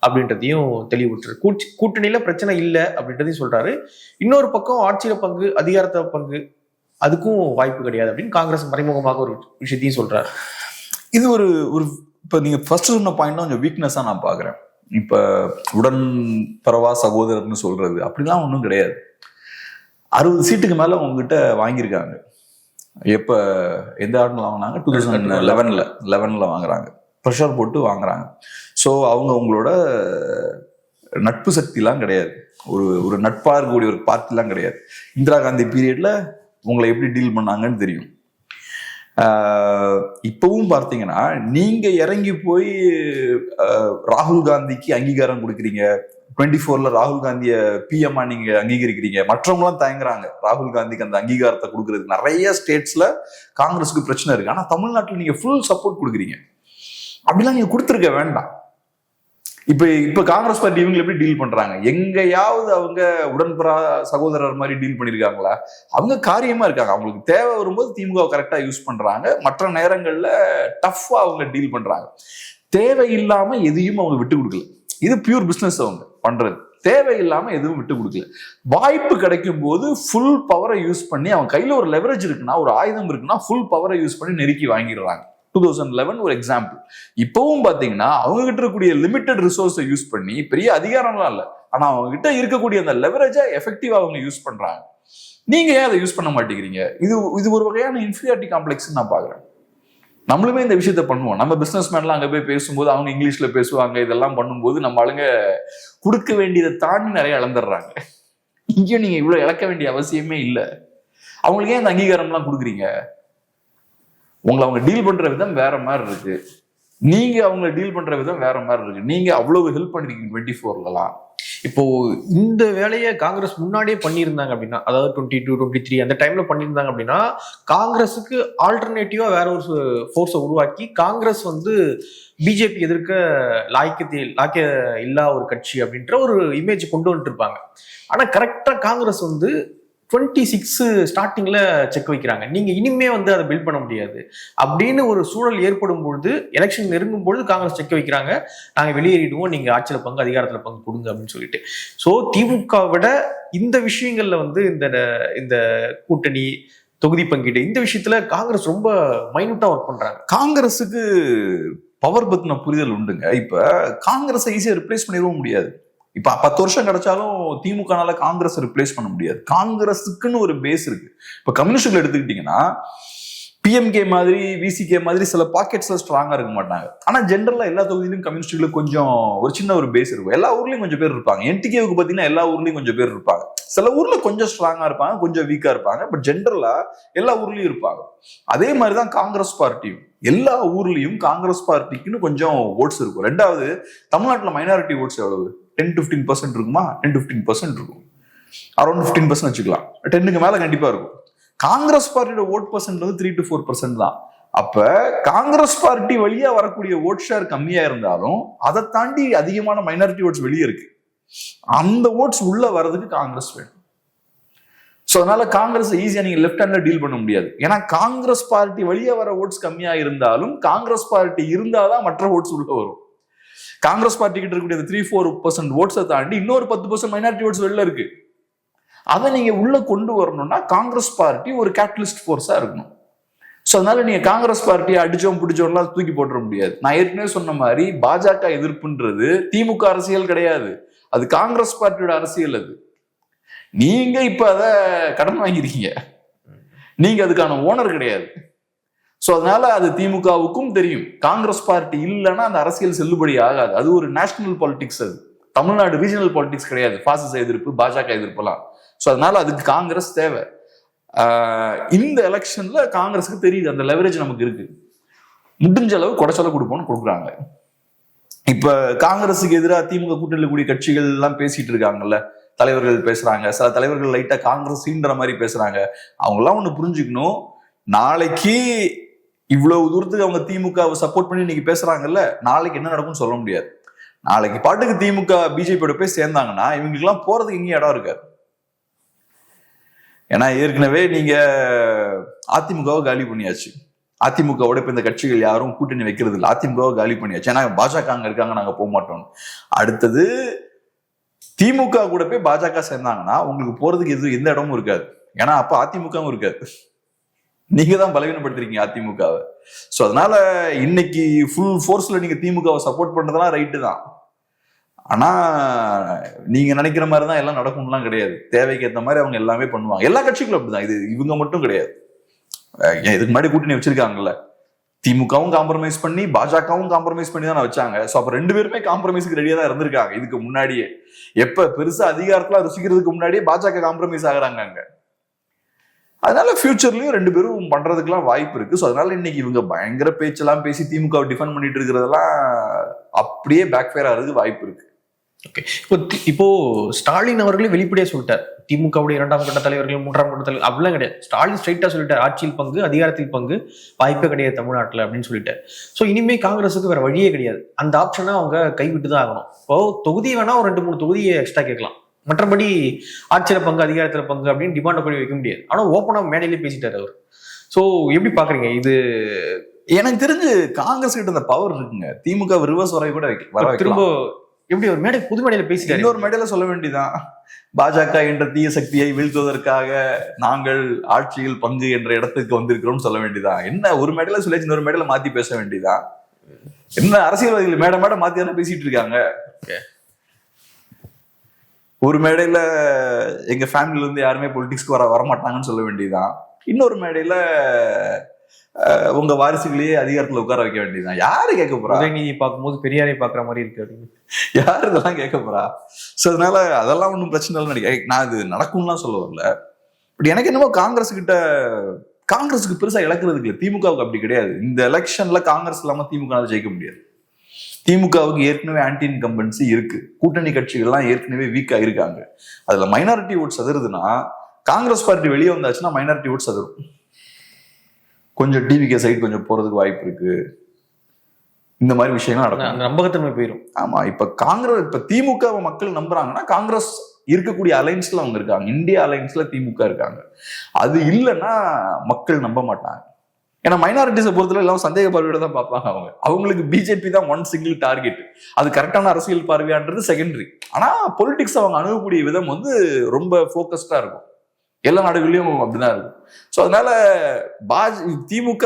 அப்படின்றதையும் தெளிவுபடுத்துறாரு. கூட்டணியில பிரச்சனை இல்லை அப்படின்றதையும் சொல்றாரு. இன்னொரு பக்கம் ஆட்சியில பங்கு, அதிகாரத்த பங்கு, அதுக்கும் வாய்ப்பு கிடையாது அப்படின்னு காங்கிரஸ் மறைமுகமாக ஒரு விஷயத்தையும் சொல்றாரு. இது ஒரு இப்ப நீங்க ஃபர்ஸ்ட் சொன்ன பாயிண்ட் கொஞ்சம் வீக்னஸா நான் பாக்குறேன். இப்ப உடன் பரவா சகோதரர்னு சொல்றது அப்படிலாம் ஒன்றும் கிடையாது. 60 சீட்டுக்கு மேல உங்ககிட்ட வாங்கியிருக்காங்க. எப்ப எந்த ஆண்டுல வாங்கினாங்க? 2011ல வாங்குறாங்க. ப்ரெஷர் போட்டு வாங்குறாங்க. ஸோ அவங்க உங்களோட நட்பு சக்திலாம் கிடையாது. ஒரு நட்பா இருக்கக்கூடிய ஒரு பார்ட்டிலாம் கிடையாது. இந்திரா காந்தி பீரியட்ல உங்களை எப்படி டீல் பண்ணாங்கன்னு தெரியும். இப்பவும் பார்த்தீங்கன்னா நீங்க இறங்கி போய் ராகுல் காந்திக்கு அங்கீகாரம் கொடுக்குறீங்க. 24ல ராகுல் காந்திய பிஎம்ஆ நீங்க அங்கீகரிக்கிறீங்க. மற்றவங்களும் தயங்குறாங்க ராகுல் காந்திக்கு அந்த அங்கீகாரத்தை கொடுக்கறதுக்கு. நிறைய ஸ்டேட்ஸ்ல காங்கிரஸுக்கு பிரச்சனை இருக்கு. ஆனா தமிழ்நாட்டில் நீங்க ஃபுல் சப்போர்ட் கொடுக்குறீங்க. அப்படிலாம் நீங்க கொடுத்துருக்க வேண்டாம். இப்ப காங்கிரஸ் பார்ட்டி இவங்க எப்படி டீல் பண்றாங்க? எங்கயாவது அவங்க உடன்பெறா சகோதரர் மாதிரி டீல் பண்ணிருக்காங்களா? அவங்க காரியமா இருக்காங்க. அவங்களுக்கு தேவை வரும்போது திமுக கரெக்டா யூஸ் பண்றாங்க. மற்ற நேரங்கள்ல டஃப்பா அவங்க டீல் பண்றாங்க. தேவையில்லாம எதையும் அவங்க விட்டு கொடுக்கல. இது பியூர் பிசினஸ் அவங்க பண்றது. தேவையில்லாம எதுவும் விட்டு கொடுக்கல. வாய்ப்பு கிடைக்கும் போது ஃபுல் பவரை யூஸ் பண்ணி, அவங்க கையில ஒரு லெவரேஜ் இருக்குன்னா, ஒரு ஆயுதம் இருக்குன்னா ஃபுல் பவரை யூஸ் பண்ணி நெருக்கி வாங்கிடுறாங்க. 2011 ஒரு எக்ஸாம்பிள். இப்பவும் பாத்தீங்கன்னா அவங்க கிட்ட இருக்கக்கூடிய லிமிடெட் ரிசோர்ஸை யூஸ் பண்ணி, பெரிய அதிகாரம்லாம் இல்லை, ஆனா அவங்க கிட்ட இருக்கக்கூடிய அந்த லெவரேஜை எஃபெக்டிவா அவங்க யூஸ் பண்றாங்க. நீங்க ஏன் அதை யூஸ் பண்ண மாட்டேங்கிறீங்க? இது ஒரு வகையான இன்ஃபீரியாரிட்டி காம்ப்ளெக்ஸ் நான் பாக்குறேன். நம்மளுமே இந்த விஷயத்த பண்ணுவோம். நம்ம பிசினஸ் மேன்லாம் அங்க போய் பேசும்போது அவங்க இங்கிலீஷ்ல பேசுவாங்க. இதெல்லாம் பண்ணும்போது நம்ம ஆளுங்க கொடுக்க வேண்டியதை தாண்டி நிறைய இழந்துடுறாங்க. இங்கேயும் நீங்க இவ்வளவு இழக்க வேண்டிய அவசியமே இல்லை. அவங்களுக்கு ஏன் அந்த அங்கீகாரம்லாம் கொடுக்குறீங்க? உங்களை அவங்க டீல் பண்ற விதம் வேற மாதிரி இருக்கு. நீங்க அவங்களை டீல் பண்ற விதம் வேற மாதிரி இருக்கு. நீங்க அவ்வளவு ஹெல்ப் பண்ணிருக்கீங்க 24லலாம். இப்போ இந்த வேலையை காங்கிரஸ் முன்னாடியே பண்ணியிருந்தாங்க அப்படின்னா, அதாவது 22, 23 அந்த டைம்ல பண்ணியிருந்தாங்க அப்படின்னா, காங்கிரஸுக்கு ஆல்டர்னேட்டிவா வேற ஒரு ஃபோர்ஸை உருவாக்கி காங்கிரஸ் வந்து பிஜேபி எதிர்க்க லாய்க்க இல்லா ஒரு கட்சி அப்படின்ற ஒரு இமேஜ் கொண்டு வந்துட்டு இருப்பாங்க. ஆனா கரெக்டா காங்கிரஸ் வந்து 26 ஸ்டார்டிங்ல செக் வைக்கிறாங்க. நீங்க இனிமே வந்து அதை பில்ட் பண்ண முடியாது அப்படின்னு ஒரு சூழல் ஏற்படும் பொழுது, எலெக்ஷன் நெருங்கும் பொழுது காங்கிரஸ் செக் வைக்கிறாங்க, நாங்க வெளியேறிடுவோம், நீங்க ஆட்சியில பங்கு அதிகாரத்துல பங்கு கொடுங்க அப்படின்னு சொல்லிட்டு. சோ திமுக விட இந்த விஷயங்கள்ல வந்து இந்த கூட்டணி தொகுதி பங்கீடு இந்த விஷயத்துல காங்கிரஸ் ரொம்ப மைனூட்டா ஒர்க் பண்றாங்க. காங்கிரஸுக்கு பவர் பத்தின புரிதல் உண்டுங்க. இப்ப காங்கிரஸை ஈஸியா ரிப்ளேஸ் பண்ணிடவும் முடியாது. இப்ப 10 வருஷம் கிடைச்சாலும் திமுகனால காங்கிரஸ் ரிப்ளேஸ் பண்ண முடியாது. காங்கிரஸுக்குன்னு ஒரு பேஸ் இருக்கு. இப்ப கம்யூனிஸ்டுகள் எடுத்துக்கிட்டீங்கன்னா பிஎம்கே மாதிரி விசிகே மாதிரி சில பாக்கெட்ஸ்ல ஸ்ட்ராங்கா இருக்க மாட்டாங்க. ஆனா ஜென்ரலா எல்லா தொகுதியிலும் கம்யூனிஸ்டுகளுக்கு கொஞ்சம் ஒரு சின்ன ஒரு பேஸ் இருக்கும். எல்லா ஊர்லயும் கொஞ்சம் பேர் இருப்பாங்க. என்டிகேவுக்கு பாத்தீங்கன்னா எல்லா ஊர்லயும் கொஞ்சம் பேர் இருப்பாங்க. சில ஊர்ல கொஞ்சம் ஸ்ட்ராங்கா இருப்பாங்க, கொஞ்சம் வீக்கா இருப்பாங்க. பட் ஜென்ரலா எல்லா ஊர்லயும் இருப்பாங்க. அதே மாதிரிதான் காங்கிரஸ் பார்ட்டியும். எல்லா ஊர்லயும் காங்கிரஸ் பார்ட்டிக்குன்னு கொஞ்சம் ஓட்ஸ் இருக்கும். ரெண்டாவது, தமிழ்நாட்டுல மைனாரிட்டி ஓட்ஸ் எவ்வளவு? 10-15% இருக்குமா? 10-15% இருக்கும். அரௌண்ட் 15% வச்சுக்கலாம். 10க்கு மேல கண்டிப்பா இருக்கும். காங்கிரஸ் பார்ட்டியோட ஓட் பர்சன்ட் வந்து 3 to 4% தான். அப்ப காங்கிரஸ் பார்ட்டி வழியா வரக்கூடிய ஓட் ஷேர் கம்மியா இருந்தாலும் அதை தாண்டி அதிகமான மைனாரிட்டி ஓட்ஸ் வெளியே இருக்கு. அந்த ஓட்ஸ் உள்ள வர்றதுக்கு காங்கிரஸ் வேணும். சோ அதனால காங்கிரஸ் ஈஸியா நீங்க லெஃப்ட் ஹேண்ட்ல டீல் பண்ண முடியாது. ஏன்னா காங்கிரஸ் பார்ட்டி வழியா வர ஓட்ஸ் கம்மியா இருந்தாலும் காங்கிரஸ் பார்ட்டி இருந்தாதான் மற்ற ஓட்ஸ் உள்ள வரும். காங்கிரஸ் பார்ட்டி கிட்ட இருக்கக்கூடிய 3-4% ஓட்ஸை தாண்டி இன்னொரு 10% மைனாரிட்டி ஓட்ஸ் வெளில இருக்கு. அதை நீங்க உள்ள கொண்டு வரணும்னா காங்கிரஸ் பார்ட்டி ஒரு கேட்டலிஸ்ட் ஃபோர்ஸா இருக்கணும். சோ அதனால நீங்க காங்கிரஸ் பார்ட்டியை அடிச்சோம் பிடிச்சோம்லாம் தூக்கி போட்டுற முடியாது. நான் ஏற்கனவே சொன்ன மாதிரி பாஜக எதிர்ப்புன்றது திமுக அரசியல் கிடையாது, அது காங்கிரஸ் பார்ட்டியோட அரசியல். அது நீங்க இப்ப அதை கடன் வாங்கிருக்கீங்க, நீங்க அதுக்கான ஓனர் கிடையாது. சோ அதனால அது திமுகவுக்கும் தெரியும். காங்கிரஸ் பார்ட்டி இல்லைன்னா அந்த அரசியல் செல்லுபடி ஆகாது. அது ஒரு நேஷனல் பாலிடிக்ஸ். அது தமிழ்நாடு ரீஜனல் பாலிடிக்ஸ் கிடையாது. பாசிச எதிர்ப்பு, பாஜக எதிர்ப்புலாம். சோ அதனால அதுக்கு காங்கிரஸ் தேவை. இந்த எலெக்ஷன்ல காங்கிரஸுக்கு தெரியுது அந்த லெவரேஜ் நமக்கு இருக்கு, முடிஞ்ச அளவு குடைச்சல கொடுப்போம்னு கொடுக்குறாங்க. இப்ப காங்கிரஸுக்கு எதிராக திமுக கூட்டணியில் கூடிய கட்சிகள் எல்லாம் பேசிட்டு இருக்காங்கல்ல, தலைவர்கள் பேசுறாங்க. சில தலைவர்கள் லைட்டா காங்கிரஸ் சீன்ற மாதிரி பேசுறாங்க. அவங்க எல்லாம் ஒண்ணு புரிஞ்சுக்கணும், நாளைக்கு இவ்வளவு தூரத்துக்கு அவங்க திமுகவை சப்போர்ட் பண்ணி இன்னைக்கு பேசுறாங்கல்ல, நாளைக்கு என்ன நடக்கும்னு சொல்ல முடியாது. நாளைக்கு பாட்டுக்கு திமுக பிஜேபியோட போய் சேர்ந்தாங்கன்னா இவங்களுக்கு எல்லாம் போறதுக்கு எங்கேயும் இடம் இருக்காது. ஏன்னா ஏற்கனவே நீங்க அதிமுகவை காலி பண்ணியாச்சு. அதிமுகவோட இப்ப இந்த கட்சிகள் யாரும் கூட்டணி வைக்கிறது இல்லை. அதிமுகவை காலி பண்ணியாச்சு. ஏன்னா பாஜக அங்க இருக்காங்க, நாங்க போக மாட்டோம். அடுத்தது திமுக கூட போய் பாஜக சேர்ந்தாங்கன்னா உங்களுக்கு போறதுக்கு எந்த இடமும் இருக்காது. ஏன்னா அப்ப அதிமுகவும் இருக்காது. நீங்க தான் பலவீனப்படுத்திருக்கீங்க அதிமுகவை. சோ அதனால இன்னைக்கு ஃபுல் ஃபோர்ஸ்ல நீங்க திமுகவை சப்போர்ட் பண்றதெல்லாம் ரைட்டு தான். ஆனா நீங்க நினைக்கிற மாதிரிதான் எல்லாம் நடக்கும்லாம் கிடையாது. தேவைக்கு ஏற்ற மாதிரி அவங்க எல்லாமே பண்ணுவாங்க. எல்லா கட்சிகளும் அப்படிதான், இது இவங்க மட்டும் கிடையாது. இதுக்கு முன்னாடி கூட்டணி வச்சிருக்காங்கல்ல, திமுகவும் காம்ப்ரமைஸ் பண்ணி பாஜகவும் காம்ப்ரமைஸ் பண்ணி தான் வச்சாங்க. சோ அப்ப ரெண்டு பேருமே காம்ப்ரமைஸுக்கு ரெடியா தான் இருந்திருக்காங்க இதுக்கு முன்னாடியே. எப்ப பெருசா அதிகாரத்துல ருசிக்கிறதுக்கு முன்னாடியே பாஜக காம்ப்ரமைஸ் ஆகுறாங்க அங்க. அதனால ஃபியூச்சர்லயும் ரெண்டு பேரும் பண்றதுக்கெல்லாம் வாய்ப்பு இருக்கு. ஸோ அதனால இன்னைக்கு இவங்க பயங்கர பேச்செல்லாம் பேசி திமுக டிஃபெண்ட் பண்ணிட்டு இருக்கிறதெல்லாம் அப்படியே பேக் ஃபயர் ஆகிறதுக்கு வாய்ப்பு இருக்கு. ஓகே, இப்போ ஸ்டாலின் அவர்களே வெளிப்படையா சொல்லிட்டார், திமுகவுடைய 2ஆம் கட்ட தலைவர்கள் 3ஆம் கட்ட தலைவர் அப்படிலாம் கிடையாது. ஸ்டாலின் ஸ்ட்ரைட்டா சொல்லிட்டார், ஆட்சியில் பங்கு அதிகாரத்தில் பங்கு வாய்ப்பே கிடையாது தமிழ்நாட்டில் அப்படின்னு சொல்லிட்டார். ஸோ இனிமே காங்கிரஸுக்கு வேற வழியே கிடையாது, அந்த ஆப்ஷனை அவங்க கைவிட்டு தான் ஆகணும். இப்போ தொகுதி வேணா ஒரு 2-3 தொகுதியை எக்ஸ்ட்ரா கேட்கலாம், மற்றபடி ஆட்சியில பங்கு அதிகாரத்துல பங்கு அப்படின்னு டிமாண்ட் பண்ணி வைக்க முடியாது. ஆனா ஓப்பனா மேடையிலே பேசிட்டாரு அவர். சோ எப்படி பாக்குறீங்க இது? எனக்கு தெரிஞ்சு காங்கிரஸ் கிட்ட அந்த பவர் இருக்குங்க. திமுக ரிவர்ஸ் வரை கூட திரும்ப எப்படி ஒரு மேடை புது மேடையில பேசிட்டாரு. இன்னொரு மேடையில சொல்ல வேண்டியதான், பாஜக என்ற தீய சக்தியை வீழ்த்துவதற்காக நாங்கள் ஆட்சியில் பங்கு என்ற இடத்துக்கு வந்திருக்கிறோம் சொல்ல வேண்டியதான். என்ன ஒரு மேடையில சொல்லி இன்னொரு மேடையில மாத்தி பேச வேண்டியதான். என்ன அரசியல்வாதிகள் மேடை மாத்தி தானே பேசிட்டு இருக்காங்க. ஒரு மேடையில எங்க ஃபேமிலில இருந்து யாருமே பொலிட்டிக்ஸ்க்கு வரமாட்டாங்கன்னு சொல்ல வேண்டியதுதான். இன்னொரு மேடையில உங்க வாரிசுகளையே அதிகாரத்துல உட்கார வைக்க வேண்டியதுதான். யாரு கேட்க போறா? உதயநிதி பார்க்கும்போது பெரியாரை பாக்குற மாதிரி இருக்கு அப்படின்னு யாரு இதெல்லாம் கேட்க போறா? சோ அதனால அதெல்லாம் ஒன்றும் பிரச்சனை இல்லை நினைக்கிறேன். நான் இது நடக்கும்லாம் சொல்ல வரல. பட் எனக்கு என்னமோ காங்கிரஸுக்கு பெருசா இழக்கிறதுக்கு இல்லை, திமுகவுக்கு அப்படி கிடையாது. இந்த எலெக்ஷன்ல காங்கிரஸ் இல்லாம திமுக ஜெயிக்க முடியாது. திமுகவுக்கு ஏற்கனவே ஆன்டி இன்கம்பன்சி இருக்கு, கூட்டணி கட்சிகள்லாம் ஏற்கனவே வீக்கா இருக்காங்க. அதுல மைனாரிட்டி ஓட் சதுருதுன்னா காங்கிரஸ் பார்ட்டி வெளியே வந்தாச்சுன்னா மைனாரிட்டி ஓட் சதுரும். கொஞ்சம் டிவிகே சைடு கொஞ்சம் போறதுக்கு வாய்ப்பு இருக்கு. இந்த மாதிரி விஷயங்கள் நடக்கும், நம்பகத்தன்மை போயிடும். ஆமா, இப்ப திமுக மக்கள் நம்புறாங்கன்னா காங்கிரஸ் இருக்கக்கூடிய அலைன்ஸ்ல அவங்க இருக்காங்க, இந்தியா அலைன்ஸ்ல திமுக இருக்காங்க. அது இல்லைன்னா மக்கள் நம்ப மாட்டாங்க. ஏன்னா மைனாரிட்டிஸை பொறுத்தவரை எல்லாம் சந்தேக பார்வையோட தான் பார்ப்பாங்க. அவங்களுக்கு பிஜேபி தான் ஒன் சிங்கிள் டார்கெட். அது கரெக்டான அரசியல் பார்வையான்றது செகண்டரி. ஆனா பொலிட்டிக்ஸ் அவங்க அணுகக்கூடிய விதம் வந்து ரொம்ப போக்கஸ்டா இருக்கும். எல்லா நாடுகள்லயும் அப்படிதான் இருக்கும். ஸோ அதனால திமுக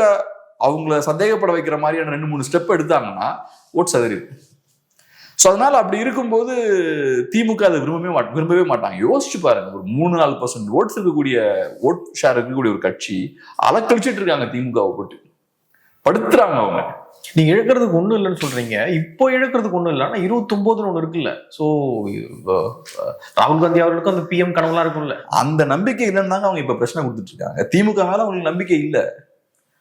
அவங்கள சந்தேகப்பட வைக்கிற மாதிரியான 2-3 ஸ்டெப் எடுத்தாங்கன்னா ஓட் சதறிடும். ஸோ அதனால அப்படி இருக்கும்போது திமுக அதை விரும்பவே மாட்டாங்க. யோசிச்சு பாருங்க, ஒரு 3-4% ஓட்ஸ் இருக்கக்கூடிய ஓட் ஷேர் இருக்கக்கூடிய ஒரு கட்சி அலக்கழிச்சிட்டு இருக்காங்க, திமுகவை போட்டு படுத்துறாங்க அவங்க. நீங்க இழக்கிறதுக்கு ஒண்ணும் இல்லைன்னு சொல்றீங்க, இப்போ இழக்கிறதுக்கு ஒண்ணும் இல்லை. ஆனா 29 ஒண்ணு இருக்குல்ல. ஸோ ராகுல் காந்தி அவர்களுக்கும் அந்த பிஎம் கனவுலாம் இருக்கும்ல, அந்த நம்பிக்கை இல்லைன்னு தாங்க அவங்க இப்ப பிரச்சனை கொடுத்துட்டு இருக்காங்க. திமுக மேல அவங்களுக்கு நம்பிக்கை இல்லை.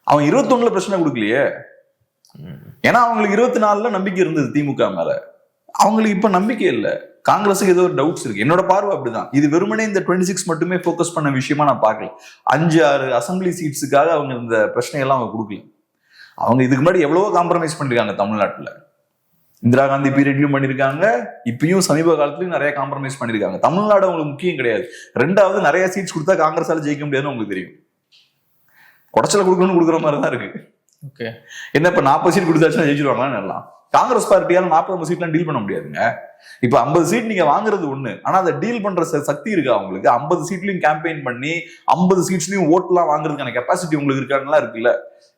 அவங்க 21 பிரச்சனை கொடுக்கலையே. ஏன்னா அவங்களுக்கு 24 நம்பிக்கை இருந்தது திமுக மேல. அவங்களுக்கு இப்ப நம்பிக்கை இல்லை. காங்கிரஸுக்கு ஏதோ ஒரு டவுட்ஸ் இருக்கு. என்னோட பார்வை அப்படிதான். இது வெறுமனே இந்த 26 மட்டுமே போக்கஸ் பண்ண விஷயமா நான் பார்க்கல. 5-6 அசம்பிளி சீட்ஸுக்காக அவங்க இந்த பிரச்சனையெல்லாம் அவங்க கொடுக்கல. அவங்க இதுக்கு முன்னாடி எவ்வளவோ காம்ப்ரமைஸ் பண்ணிருக்காங்க. தமிழ்நாட்டுல இந்திரா காந்தி பீரியட்லயும் பண்ணிருக்காங்க, இப்பயும் சமீப காலத்துலயும் நிறைய காம்ப்ரமைஸ் பண்ணிருக்காங்க. தமிழ்நாடு அவங்களுக்கு முக்கியம் கிடையாது. 2வது நிறைய சீட்ஸ் கொடுத்தா காங்கிரஸால ஜெயிக்க முடியாதுன்னு உங்களுக்கு தெரியும். குடைச்சல கொடுக்கணும்னு கொடுக்குற மாதிரி தான் இருக்கு. ஓகே, என்ன இப்ப 40 சீட் கொடுத்தாச்சுன்னா ஜெயிச்சிருவாங்களான்னு எல்லாம். காங்கிரஸ் பார்ட்டியால 40 சீட்லாம் டீல் பண்ண முடியாதுங்க. இப்ப 50 சீட் நீங்க வாங்குறது ஒண்ணு, ஆனா அதை டீல் பண்ற சக்தி இருக்கா அவங்களுக்கு? 50 சீட்லயும் கேம்பெயின் பண்ணி 50 சீட்ஸ்லயும் ஓட்டுலாம் வாங்குறதுக்கான கெப்பாசிட்டி உங்களுக்கு இருக்கான்லாம் இருக்குல்ல.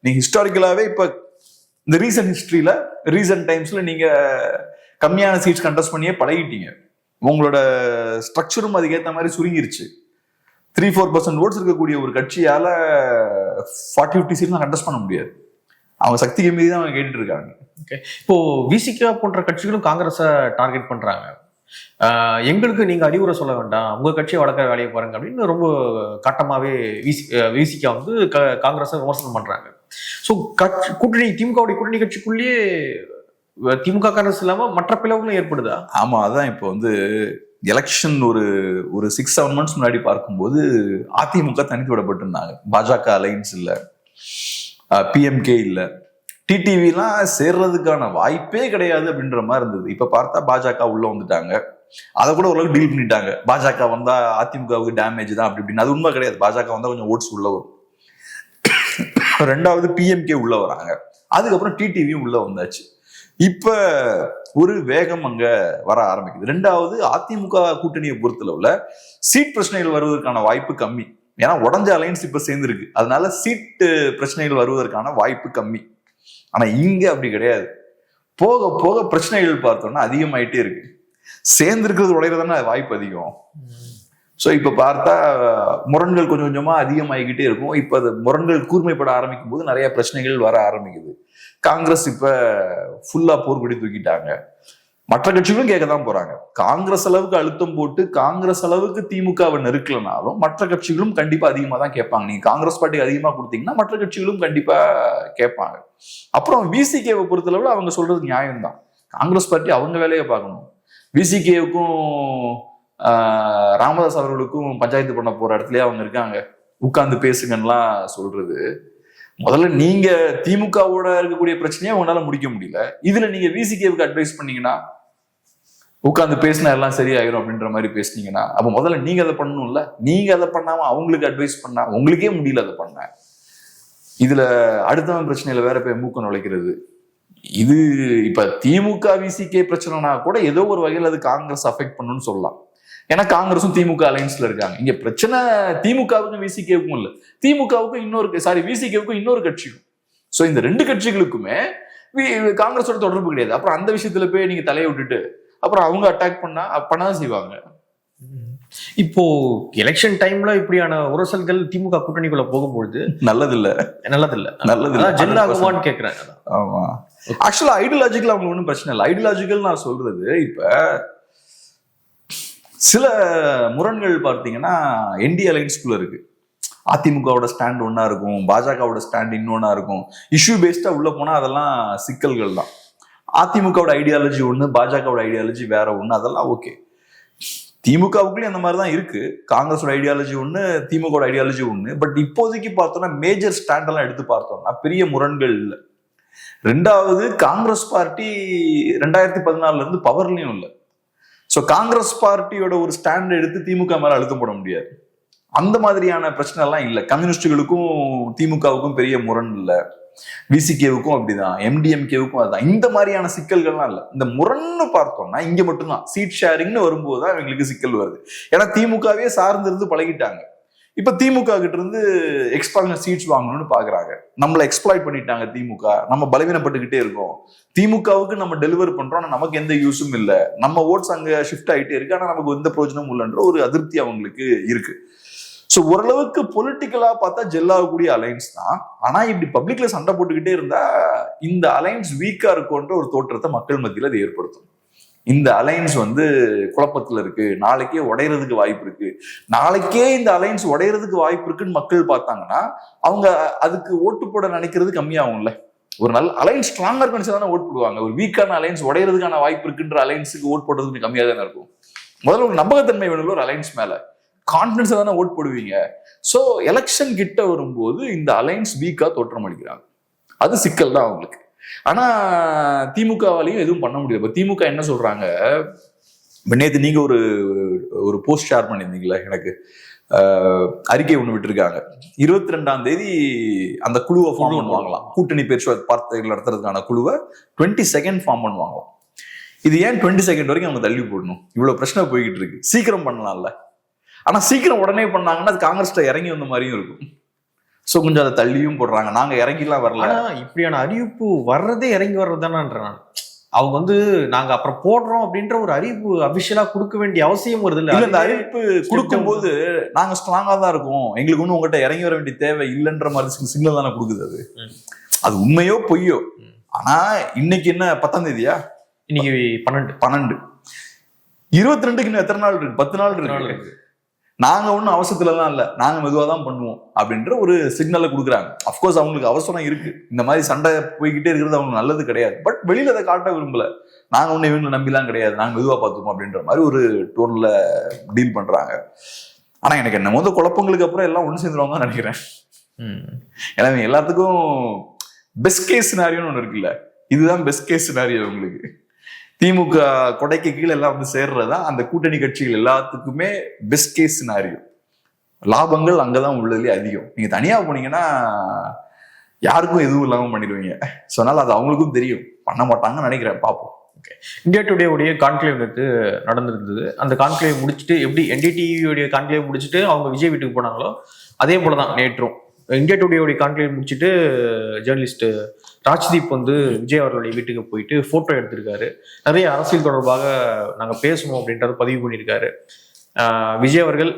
நீங்க ஹிஸ்டாரிக்கலாவே இப்ப இந்த ரீசன்ட் ஹிஸ்டரியில ரீசன்ட் டைம்ஸ்ல நீங்க கம்மியான சீட்ஸ் கண்டெஸ்ட் பண்ணியே பழகிட்டீங்க. உங்களோட ஸ்ட்ரக்சரும் அதுக்கேற்ற மாதிரி சுருங்கிருச்சு. 3-4% ஓட்ஸ் இருக்கக்கூடிய ஒரு கட்சியால 40-50 சீட்லாம் கண்டெஸ்ட் பண்ண முடியாது. அவங்க சக்திக்கு மீறி தான் அவங்க கேட்டுட்டு இருக்காங்க. இப்போ விசிகா போன்ற கட்சிகளும் காங்கிரஸை டார்கெட் பண்றாங்க. எங்களுக்கு நீங்க அறிவுரை சொல்ல வேண்டாம், உங்க கட்சியை வளர்க்குற வேலையை பாருங்க அப்படின்னு ரொம்ப கட்டமாவே விசிகா வந்து காங்கிரஸை விமர்சனம் பண்றாங்க. ஸோ கூட்டணி திமுகவுடைய கூட்டணி கட்சிக்குள்ளேயே திமுக காங்கிரஸ் இல்லாம மற்ற பிளவுகளும் ஏற்படுதா? ஆமா, அதான் இப்போ வந்து எலெக்ஷன் ஒரு 6-7 மந்த்ஸ் முன்னாடி பார்க்கும்போது அதிமுக தனித்து விடப்பட்டிருந்தாங்க. பாஜக அலைன்ஸ் இல்ல, பிஎம்கே இல்ல, டிடிவிலாம் சேர்றதுக்கான வாய்ப்பே கிடையாது அப்படின்ற மாதிரி இருந்தது. இப்ப பார்த்தா பாஜக உள்ள வந்துட்டாங்க. அதை கூட ஓரளவுக்கு டீல் பண்ணிட்டாங்க. பாஜக வந்தா அதிமுகவுக்கு டேமேஜ் தான் அப்படி இப்படின்னு. அது உண்மை கிடையாது. பாஜக வந்தா கொஞ்சம் ஓட்ஸ் உள்ள வரும். 2வது பிஎம்கே உள்ள வராங்க. அதுக்கப்புறம் டிடிவியும் உள்ள வந்தாச்சு. இப்ப ஒரு வேகம் அங்க வர ஆரம்பிக்குது. 2வது அதிமுக கூட்டணியை பொறுத்தளவுல சீட் பிரச்சனைகள் வருவதற்கான வாய்ப்பு கம்மி. ஏன்னா உடஞ்ச அலைன்ஸ் இப்ப சேர்ந்துருக்கு. அதனால சீட்டு பிரச்சனைகள் வருவதற்கான வாய்ப்பு கம்மி. ஆனா இங்க அப்படி கிடையாது. போக போக பிரச்சனைகள் பார்த்தோம்னா அதிகமாயிட்டே இருக்கு. சேர்ந்திருக்கிறது உடையறதுன்னா வாய்ப்பு அதிகம். ஸோ இப்ப பார்த்தா முரண்கள் கொஞ்சம் கொஞ்சமா அதிகமாகிக்கிட்டே இருக்கும். இப்ப அது முரண்கள் கூர்மைப்பட ஆரம்பிக்கும் போது நிறைய பிரச்சனைகள் வர ஆரம்பிக்குது. காங்கிரஸ் இப்ப ஃபுல்லா போர்க்கொடி தூக்கிட்டாங்க. மற்ற கட்சிகளும் கேட்கதான் போறாங்க. காங்கிரஸ் அளவுக்கு அழுத்தம் போட்டு காங்கிரஸ் அளவுக்கு திமுகவை நெருக்கலனாலும் மற்ற கட்சிகளும் கண்டிப்பா அதிகமா தான் கேட்பாங்க. நீங்க காங்கிரஸ் பார்ட்டிக்கு அதிகமா கொடுத்தீங்கன்னா மற்ற கட்சிகளும் கண்டிப்பா கேட்பாங்க. அப்புறம் விசிகேவை பொறுத்தளவுல அவங்க சொல்றது நியாயம்தான். காங்கிரஸ் பார்ட்டி அவங்க வேலையை பார்க்கணும். விசிகேவுக்கும் ராமதாஸ் அவர்களுக்கும் பஞ்சாயத்து பண்ண போற இடத்துலயே அவங்க இருக்காங்க. உட்கார்ந்து பேசுங்கலாம் சொல்றது. முதல்ல நீங்க திமுகவோட இருக்கக்கூடிய பிரச்சனையை உங்களால முடிக்க முடியல. இதுல நீங்க விசிகேவுக்கு அட்வைஸ் பண்ணீங்கன்னா உட்கார்ந்து பேசினா எல்லாம் சரியாயிரும் அப்படின்ற மாதிரி பேசுனீங்கன்னா அப்ப முதல்ல நீங்க அதை பண்ணணும்ல. நீங்க அதை பண்ணாம அவங்களுக்கு அட்வைஸ் பண்ணா உங்களுக்கே முடியல அதை பண்ண. இதுல அடுத்தவன் பிரச்சனையில வேற போய் மூக்க நுழைக்கிறது. இது இப்ப திமுக விசிகே பிரச்சனைனா கூட ஏதோ ஒரு வகையில் அது காங்கிரஸ் அஃபெக்ட் பண்ணுன்னு சொல்லலாம். ஏன்னா காங்கிரஸும் திமுக அலைன்ஸ்ல இருக்காங்க. இங்க பிரச்சனை திமுகவுக்கும் விசிகேவுக்கும் இல்ல, திமுகவுக்கும் விசிகேவுக்கும் இன்னொரு கட்சிக்கும். சோ இந்த 2 கட்சிகளுக்குமே காங்கிரஸோட தொடர்பு கிடையாது. அப்புறம் அந்த விஷயத்துல போய் நீங்க தலையை விட்டுட்டு அப்புறம் அவங்க அட்டாக் பண்ணாதான் செய்வாங்க. இப்போ எலெக்ஷன் டைம்ல இப்படியான உரசல்கள் திமுக கூட்டணிக்குள்ள போகும்பொழுது நல்லதில்ல. ஜெல்லாகுமான்னு கேக்குறாங்க. ஆமா, ஆக்சுவலா ஐடியாலஜிக்கல் அவங்க ஒன்றும் பிரச்சனை இல்லை. ஐடியாலஜிக்கல் நான் சொல்றது இப்ப சில முரண்கள் பார்த்தீங்கன்னா என்டிஏ அலைன்ஸ்குள்ள இருக்கு. அதிமுகவோட ஸ்டாண்ட் ஒன்னா இருக்கும், பாஜகவோட ஸ்டாண்ட் இன்னொன்னா இருக்கும். இஷ்யூ பேஸ்டா உள்ள போனா அதெல்லாம் சிக்கல்கள் தான். அதிமுகவோட ஐடியாலஜி ஒண்ணு, பாஜகவோட ஐடியாலஜி வேற ஒண்ணு, அதெல்லாம் ஓகே. திமுகவுக்குள்ளேயும் அந்த மாதிரி தான் இருக்கு. காங்கிரஸோட ஐடியாலஜி ஒண்ணு, திமுக ஐடியாலஜி ஒண்ணு. பட் இப்போதைக்கு பார்த்தோம்னா மேஜர் ஸ்டாண்ட் எல்லாம் எடுத்து பார்த்தோம்னா பெரிய முரண்கள் இல்லை. ரெண்டாவது, காங்கிரஸ் பார்ட்டி 2014 இருந்து பவர்லயும் இல்லை. ஸோ காங்கிரஸ் பார்ட்டியோட ஒரு ஸ்டாண்ட் எடுத்து திமுக மேல அழுத்தம் போட முடியாது. அந்த மாதிரியான பிரச்சனை எல்லாம் இல்லை. கம்யூனிஸ்டுகளுக்கும் திமுகவுக்கும் பெரிய முரண் இல்லை. விசிகேவுக்கும் அப்படிதான், எம்டிஎம்கேவுக்கும் அதுதான். இந்த மாதிரியான சிக்கல்கள்லாம் இல்லை. இந்த முரண்னு பார்த்தோம்னா இங்க மட்டும்தான் சீட் ஷேரிங்னு வரும்போதுதான் இவங்களுக்கு சிக்கல் வருது. ஏன்னா திமுகவே சார்ந்திருந்து பழகிட்டாங்க. இப்ப திமுக கிட்ட இருந்து எக்ஸ்ட்ரா சீட்ஸ் வாங்கணும்னு பாக்குறாங்க. நம்மள எக்ஸ்ப்ளாய்ட் பண்ணிட்டாங்க திமுக. நம்ம பலவீனப்பட்டுக்கிட்டே இருக்கோம். திமுகவுக்கு நம்ம டெலிவர் பண்றோம், ஆனா நமக்கு எந்த யூஸும் இல்லை. நம்ம ஓட்ஸ் அங்க ஷிஃப்ட் ஆயிட்டே இருக்கு, ஆனா நமக்கு எந்த பிரயோஜனமும் இல்லைன்ற ஒரு அதிருப்தி அவங்களுக்கு இருக்கு. ஸோ ஓரளவுக்கு பொலிட்டிக்கலா பார்த்தா ஜெல்லாகக்கூடிய அலைன்ஸ் தான். ஆனா இப்படி பப்ளிக்ல சண்டை போட்டுக்கிட்டே இருந்தா இந்த அலைன்ஸ் வீக்கா இருக்கும்ன்ற ஒரு தோற்றத்தை மக்கள் மத்தியில் அது ஏற்படுத்தும். இந்த அலைன்ஸ் குழப்பத்துல இருக்கு, நாளைக்கே உடையறதுக்கு வாய்ப்பு இருக்கு, நாளைக்கே இந்த அலைன்ஸ் உடையறதுக்கு வாய்ப்பு இருக்குன்னு மக்கள் பார்த்தாங்கன்னா அவங்க அதுக்கு ஓட்டு போட நினைக்கிறது கம்மியாகும்ல. ஒரு நல்ல அலைன்ஸ் ஸ்ட்ராங்கா இருக்குன்னு தானே ஓட் போடுவாங்க. ஒரு வீக்கான அலைன்ஸ் உடையறதுக்கான வாய்ப்பு இருக்குன்ற அலைன்ஸுக்கு ஓட் போடுறதுக்கு கம்மியாக தானே இருக்கும். முதல்ல ஒரு நம்பகத்தன்மை வேணும்ல ஒரு அலைன்ஸ் மேல, கான்பிடன்ஸ் தானே ஓட் போடுவீங்க. ஸோ எலெக்ஷன் கிட்ட வரும்போது இந்த அலைன்ஸ் வீக்கா தோற்றம் அளிக்கிறாங்க. அது சிக்கல் தான் அவங்களுக்கு. ஆனா திமுகவாலையும் எதுவும் பண்ண முடியாது. இப்ப திமுக என்ன சொல்றாங்க, நேற்று நீங்க ஒரு போஸ்ட் ஷேர் பண்ணியிருந்தீங்களா, எனக்கு அறிக்கை ஒண்ணு விட்டுருக்காங்க. 22ஆம் தேதி அந்த குழுவை ஃபார்ம் பண்ணுவாங்களாம். கூட்டணி பேச்சுவார்த்தைகள் நடத்துறதுக்கான குழுவை 22 ஃபார்ம் பண்ணுவாங்களாம். இது ஏன் 22 வரைக்கும் அவங்க தள்ளி போடணும்? இவ்வளவு பிரச்சனை போய்கிட்டு இருக்கு, சீக்கிரம் பண்ணலாம்ல. ஆனா சீக்கிரம் உடனே பண்ணாங்கன்னா அது காங்கிரஸ்ல இறங்கி வந்த மாதிரியும் இருக்கும். சோ கொஞ்சம் அதை தள்ளியும் போடுறாங்க. நாங்க இறங்கிலாம் வரல. ஆனா இப்படியான அறிவிப்பு வர்றதே இறங்கி வர்றதுதானே. அவங்க நாங்க அப்புறம் போடுறோம் அப்படின்ற ஒரு அறிவிப்பு அபிஷியலா கொடுக்க வேண்டிய அவசியம் வருது இல்ல. இந்த அறிவிப்பு கொடுக்கும் போது நாங்க ஸ்ட்ராங்கா தான் இருக்கோம், எங்களுக்கு ஒண்ணு உங்ககிட்ட இறங்கி வர வேண்டிய தேவை இல்லைன்ற மாதிரி சிக்னல் தானே கொடுக்குது. அது உண்மையோ பொய்யோ. ஆனா இன்னைக்கு என்ன 10ஆம் தேதியா? இன்னைக்கு 12 22க்கு இன்னும் எத்தனை நாள் இருக்கு? 10 நாள் இருக்கு. நாங்க ஒன்றும் அவசரத்துல எல்லாம் இல்லை, நாங்க மெதுவாக தான் பண்ணுவோம் அப்படின்ற ஒரு சிக்னலை கொடுக்குறாங்க. அப்கோர்ஸ் அவங்களுக்கு அவசரம் இருக்கு, இந்த மாதிரி சண்டை போய்கிட்டே இருக்கிறது அவங்களுக்கு நல்லது கிடையாது. பட் வெளியில அதை காட்ட விரும்பல. நாங்க ஒன்றும் இவங்களை நம்பிலாம் கிடையாது, நாங்க மெதுவாக பார்த்துப்போம் அப்படின்ற மாதிரி ஒரு டோன்ல டீல் பண்றாங்க. ஆனா எனக்கு என்ன குழப்பங்களுக்கு அப்புறம் எல்லாம் ஒன்று சேர்ந்துருவாங்க நினைக்கிறேன். ஏன்னா எல்லாத்துக்கும் பெஸ்ட் கேஸ் சினாரியோன்னு ஒன்று இருக்குல்ல, இதுதான் பெஸ்ட் கேஸ் சினாரியோ. உங்களுக்கு திமுக கொடைக்கு கீழே எல்லாம் சேர்றதா அந்த கூட்டணி கட்சிகள் எல்லாத்துக்குமே பெஸ்ட் கேஸ் சினாரியோ. லாபங்கள் அங்கதான் உள்ளதுலேயே அதிகம். நீங்க தனியா போனீங்கன்னா யாருக்கும் எதுவும் இல்லாம பண்ணிடுவீங்க. ஸோ அதனால அது அவங்களுக்கும் தெரியும், பண்ண மாட்டாங்கன்னு நினைக்கிறேன். பார்ப்போம். இந்தியா டுடே உடைய கான்க்ளேவ் நடந்திருந்தது. அந்த கான்க்ளேவ் முடிச்சுட்டு எப்படி என்டிடிவியோடைய கான்க்ளேவ் முடிச்சுட்டு அவங்க விஜய் வீட்டுக்கு போனாங்களோ அதே போலதான் நேற்றும் இந்தியா டுடேயோடைய கான்க்ளேவ் முடிச்சுட்டு ஜேர்னலிஸ்ட் ராஜ்தீப் விஜய் அவர்களுடைய வீட்டுக்கு போயிட்டு போட்டோ எடுத்திருக்காரு. நிறைய அரசியல் தொடர்பாக நாங்க பேசணும் அப்படின்றத பதிவு பண்ணியிருக்காரு. விஜய் அவர்கள்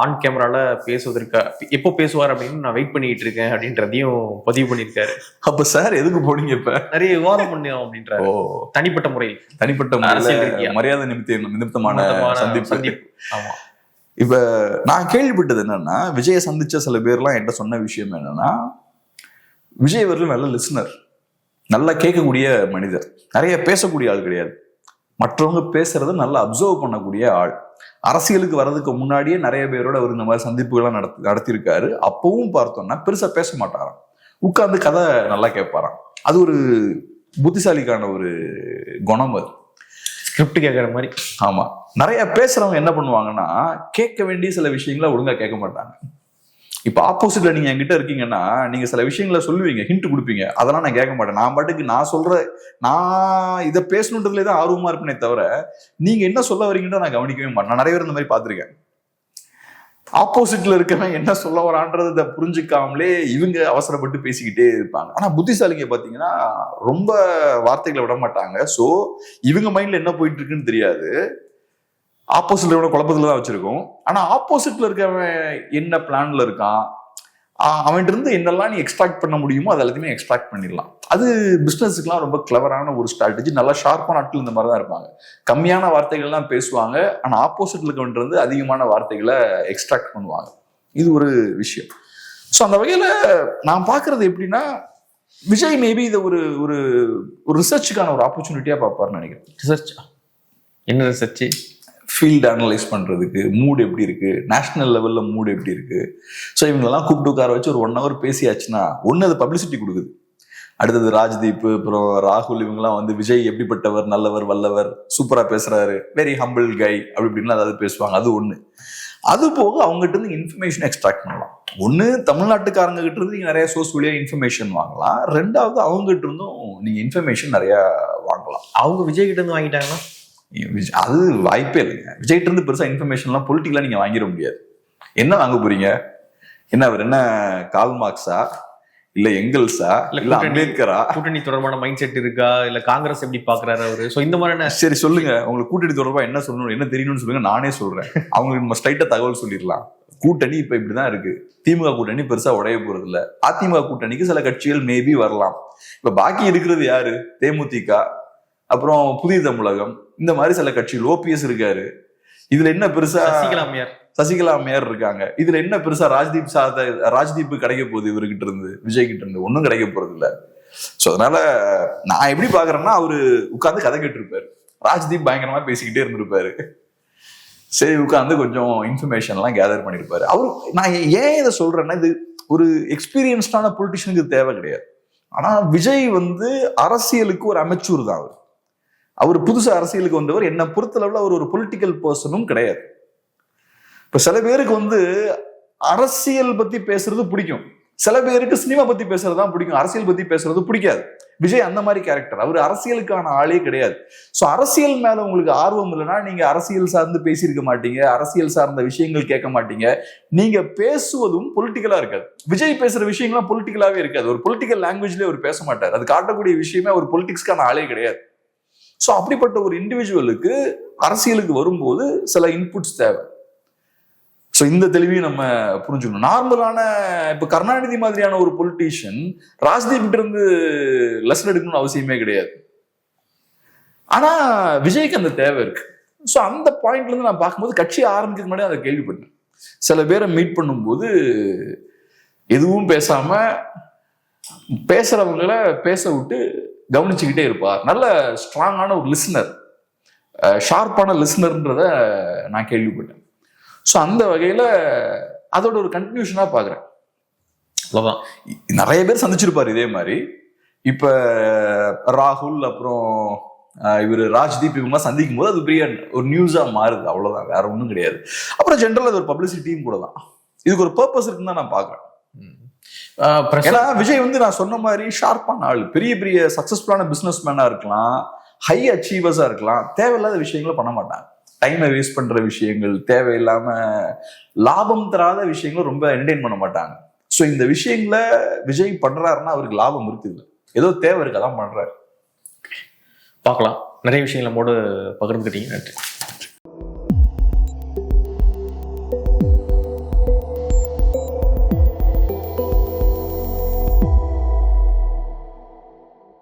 ஆன் கேமரால பேசுவதற்கு எப்போ பேசுவார் அப்படின்னு நான் வெயிட் பண்ணிட்டு இருக்கேன் அப்படின்றதையும் பதிவு பண்ணியிருக்காரு. அப்ப சார் எதுக்கு போனீங்க? இப்ப நிறைய விவாதம் பண்ணோம் அப்படின்ற தனிப்பட்ட மரியாதை நிமித்தமான சந்திப்பு. ஆமா. இப்ப நான் கேள்விப்பட்டது என்னன்னா, விஜயை சந்திச்ச சில பேர்லாம் என்கிட்ட சொன்ன விஷயம் என்னன்னா, விஜய் அவர்கள் நல்ல லிசனர், நல்லா கேட்கக்கூடிய மனிதர், நிறைய பேசக்கூடிய ஆள் கிடையாது, மற்றவங்க பேசுறத நல்லா அப்சர்வ் பண்ணக்கூடிய ஆள். அரசியலுக்கு வர்றதுக்கு முன்னாடியே நிறைய பேரோட அவர் இந்த மாதிரி சந்திப்புகள்லாம் நடத்தியிருக்காரு. அப்பவும் பார்த்தோம்னா பெருசா பேச மாட்டாராம், உட்கார்ந்து கதை நல்லா கேட்பாராம். அது ஒரு புத்திசாலிக்கான ஒரு குணம். அது ஸ்கிரிப்ட் கேட்கற மாதிரி. ஆமா. நிறைய பேசுறவங்க என்ன பண்ணுவாங்கன்னா, கேட்க வேண்டிய சில விஷயங்களை ஒழுங்கா கேட்க மாட்டாங்க. இப்ப ஆப்போசிட்ல நீங்க என்கிட்ட இருக்கீங்கன்னா, நீங்க சில விஷயங்களை சொல்லுவீங்க, ஹிண்ட் கொடுப்பீங்க, அதெல்லாம் நான் கேட்க மாட்டேன். நான் பாட்டுக்கு நான் இதை பேசணுன்றதுலேதான் ஆர்வமா இருப்பேனே தவிர நீங்க என்ன சொல்ல வரீங்கன்னு நான் கவனிக்கவே மாட்டேன். நான் நிறைய பேர் இந்த மாதிரி பார்த்திருக்கேன். ஆப்போசிட்ல இருக்கவன் என்ன சொல்ல வரான்றதை புரிஞ்சுக்காமலே இவங்க அவசரப்பட்டு பேசிக்கிட்டே இருப்பாங்க. ஆனா புத்திசாலிங்க பாத்தீங்கன்னா ரொம்ப வார்த்தைகளை விட மாட்டாங்க. சோ இவங்க மைண்ட்ல என்ன போயிட்டு இருக்குன்னு தெரியாது, ஆப்போசிட்ல இருக்க குழப்பத்துல தான் வச்சிருக்கோம். ஆனா ஆப்போசிட்ல இருக்கவன் என்ன பிளான்ல இருக்கான், அவன்கிட்ட இருந்து என்னெல்லாம் நீ எக்ஸ்ட்ராக்ட் பண்ண முடியுமோ அது எல்லாத்தையுமே எக்ஸ்ட்ராக்ட் பண்ணிடலாம். அது பிசினஸுக்குலாம் ரொம்ப கிளவரான ஒரு ஸ்ட்ராட்டஜி. நல்லா ஷார்ப்பான ஆட்கள் இந்த மாதிரி தான் இருப்பாங்க. கம்மியான வார்த்தைகள்லாம் பேசுவாங்க, ஆனா ஆப்போசிட்ல இருக்கவன்ட்டு அதிகமான வார்த்தைகளை எக்ஸ்ட்ராக்ட் பண்ணுவாங்க. இது ஒரு விஷயம். ஸோ அந்த வகையில நான் பாக்குறது எப்படின்னா, விஜய் மேபி இதை ஒரு ஒரு ரிசர்ச்சுக்கான ஒரு ஆப்பர்ச்சுனிட்டியா பார்ப்பாருன்னு நினைக்கிறேன். ரிசர்ச் என்ன ரிசர்ச்? ஃபீல்டு அனலைஸ் பண்றதுக்கு, மூடு எப்படி இருக்கு, நேஷனல் லெவல்ல மூடு எப்படி இருக்கு. ஸோ இவங்களெல்லாம் கூப்பிட்டு உட்கார வச்சு ஒரு 1 hour பேசியாச்சுன்னா ஒன்று அது பப்ளிசிட்டி கொடுக்குது. அடுத்தது ராஜ்தீப், அப்புறம் ராகுல், இவங்கெல்லாம் வந்து விஜய் எப்படிப்பட்டவர், நல்லவர், வல்லவர், சூப்பரா பேசுறாரு, வெரி ஹம்பிள் கை அப்படி இப்படின்னு அதாவது பேசுவாங்க. அது ஒண்ணு. அது போக அவங்ககிட்ட இருந்து இன்ஃபர்மேஷன் எக்ஸ்ட்ராக்ட் பண்ணலாம். ஒண்ணு தமிழ்நாட்டுக்காரங்க கிட்ட இருந்து நீங்க நிறைய சோர்ஸ் வழியா இன்ஃபர்மேஷன் வாங்கலாம். ரெண்டாவது அவங்க கிட்ட இருந்தும் நீங்க இன்ஃபர்மேஷன் நிறைய வாங்கலாம். அவங்க விஜய் கிட்ட இருந்து வாங்கிட்டாங்கன்னா அது வாய்ப்பே இல்லைங்க. விஜய் கிட்ட இருந்து பெருசா இன்ஃபர்மேஷன்லாம் பொலிட்டிக்கலா நீங்க வாங்கிட முடியாது. என்ன வாங்க போறீங்க? என்ன அவர் என்ன கால் மார்க்ஸா, இல்ல எங்கல்ஸா, இல்ல அம்பேத்கரா? கூட்டணி தொடர்பான மைண்ட் செட் இருக்கா, இல்ல காங்கிரஸ் எப்படி பாக்குறாரு அவரு? சோ இந்த மாதிரி சரி சொல்லுங்க, உங்களுக்கு கூட்டணி தொடர்பா என்ன சொல்லணும், என்ன தெரியணும்னு சொல்லுங்க, நானே சொல்றேன். அவங்களுக்கு நம்ம ஸ்ட்ரைட்டா தகவல் சொல்லிடலாம். கூட்டணி இப்ப இப்படிதான் இருக்கு. திமுக கூட்டணி பெருசா உடைய போறது இல்ல. அதிமுக கூட்டணிக்கு சில கட்சிகள் மேபி வரலாம். இப்ப பாக்கி இருக்கிறது யாரு? தேமுதிக, அப்புறம் புதிய தமிழகம், இந்த மாதிரி சில கட்சிகள். ஓபிஎஸ் இருக்காரு. இதுல என்ன பெருசா? சசிகலா அம்மையார் இருக்காங்க. இதுல என்ன பெருசா ராஜ்தீப் கிடைக்க போகுது இவர்கிட்ட இருந்து, விஜய் கிட்ட இருந்து? ஒன்னும் கிடைக்க போறது இல்ல. சோ அதனால நான் எப்படி பாக்குறேன்னா, அவரு உட்கார்ந்து கதை கேட்டு இருப்பாரு, ராஜ்தீப் பயங்கரமா பேசிக்கிட்டே இருந்திருப்பாரு. சரி உட்கார்ந்து கொஞ்சம் இன்ஃபர்மேஷன் எல்லாம் கேதர் பண்ணிருப்பாரு. அவரு நான் ஏன் இதை சொல்றேன்னா, இது ஒரு எக்ஸ்பீரியன்ஸ்டான பொலிட்டிஷியனுக்கு தேவை கிடையாது. ஆனா விஜய் வந்து அரசியலுக்கு ஒரு அமெச்சூர் தான். அவர் புதுசா அரசியலுக்கு வந்தவர். என்ன பொறுத்தளவுல அவர் ஒரு பொலிட்டிக்கல் பர்சனும் கிடையாது. இப்ப சில பேருக்கு வந்து அரசியல் பத்தி பேசுறது பிடிக்கும், சில பேருக்கு சினிமா பத்தி பேசுறதுதான் பிடிக்கும், அரசியல் பத்தி பேசுறது பிடிக்காது. விஜய் அந்த மாதிரி கேரக்டர். அவர் அரசியலுக்கான ஆளே கிடையாது. சோ அரசியல் மேல உங்களுக்கு ஆர்வம் இல்லைன்னா நீங்க அரசியல் சார்ந்து பேசியிருக்க மாட்டீங்க, அரசியல் சார்ந்த விஷயங்கள் கேட்க மாட்டீங்க. நீங்க பேசுவதும் பொலிட்டிக்கலா இருக்காது. விஜய் பேசுற விஷயங்கள்லாம் பொலிட்டிக்கலாவே இருக்காது. ஒரு பொலிட்டிக்கல் லாங்குவேஜ்லயே அவர் பேச மாட்டார். அது காட்டக்கூடிய விஷயமே ஒரு பொலிட்டிக்ஸ்க்கான ஆளே கிடையாது. சோ அப்படிப்பட்ட ஒரு இண்டிவிஜுவலுக்கு அரசியலுக்கு வரும்போது சில இன்புட்ஸ் தேவை. சோ இந்த தெளிவையும் நம்ம புரிஞ்சுக்கணும். நார்மலான இப்ப கருணாநிதி மாதிரியான ஒரு பொலிட்டீஷியன் ராஜ்தீப் இருந்து லெசன் எடுக்கணும்னு அவசியமே கிடையாது. ஆனா விஜய்க்கு அந்த தேவை இருக்கு. சோ அந்த பாயிண்ட்ல இருந்து நான் பார்க்கும்போது கட்சி ஆரம்பிக்கிறதுக்கு முன்னாடி அதை கேள்விப்பட்டேன். சில பேரை மீட் பண்ணும்போது எதுவும் பேசாம பேசுறவங்கள பேச விட்டு கவனிச்சுக்கிட்டே இருப்பார். நல்ல ஸ்ட்ராங்கான ஒரு லிசனர், ஷார்ப்பான லிசனர்ன்றத நான் கேள்விப்பட்டேன். ஸோ அந்த வகையில அதோட ஒரு கன்டினியூஷனா பாக்குறேன். அவ்வளவுதான். நிறைய பேர் சந்திச்சிருப்பாரு இதே மாதிரி. இப்ப ராகுல், அப்புறம் இவர் ராஜ்தீப், இவங்கெல்லாம் சந்திக்கும் போது அது பெரிய ஒரு நியூஸா மாறுது. அவ்வளவுதான், வேற ஒன்றும் கிடையாது. அப்புறம் ஜென்ரல் அது ஒரு பப்ளிசிட்டியும் கூட தான். இதுக்கு ஒரு பர்பஸ் இருக்குன்னு தான் நான் பாக்குறேன். ஏன்னா விஜய் வந்து நான் சொன்ன மாதிரி ஷார்ப்பான ஆள், பெரிய பெரிய சக்சஸ்ஃபுல்லான பிசினஸ் மேனா இருக்கலாம், ஹை அச்சீவர்ஸா இருக்கலாம். தேவையில்லாத விஷயங்களை பண்ண மாட்டாங்க. டைமை வேஸ்ட் பண்ற விஷயங்கள், தேவையில்லாம லாபம் தராத விஷயங்களும் ரொம்ப என்டர்டெயின் பண்ண மாட்டாங்க. ஸோ இந்த விஷயங்களை விஜய் பண்றாருன்னா அவருக்கு லாபம் இருக்குது, ஏதோ தேவை இருக்கு, அதான் பண்றாரு. பார்க்கலாம். நிறைய விஷயங்கள் நம்மோடு பகிர்ந்துக்கிட்டீங்க. நன்றி.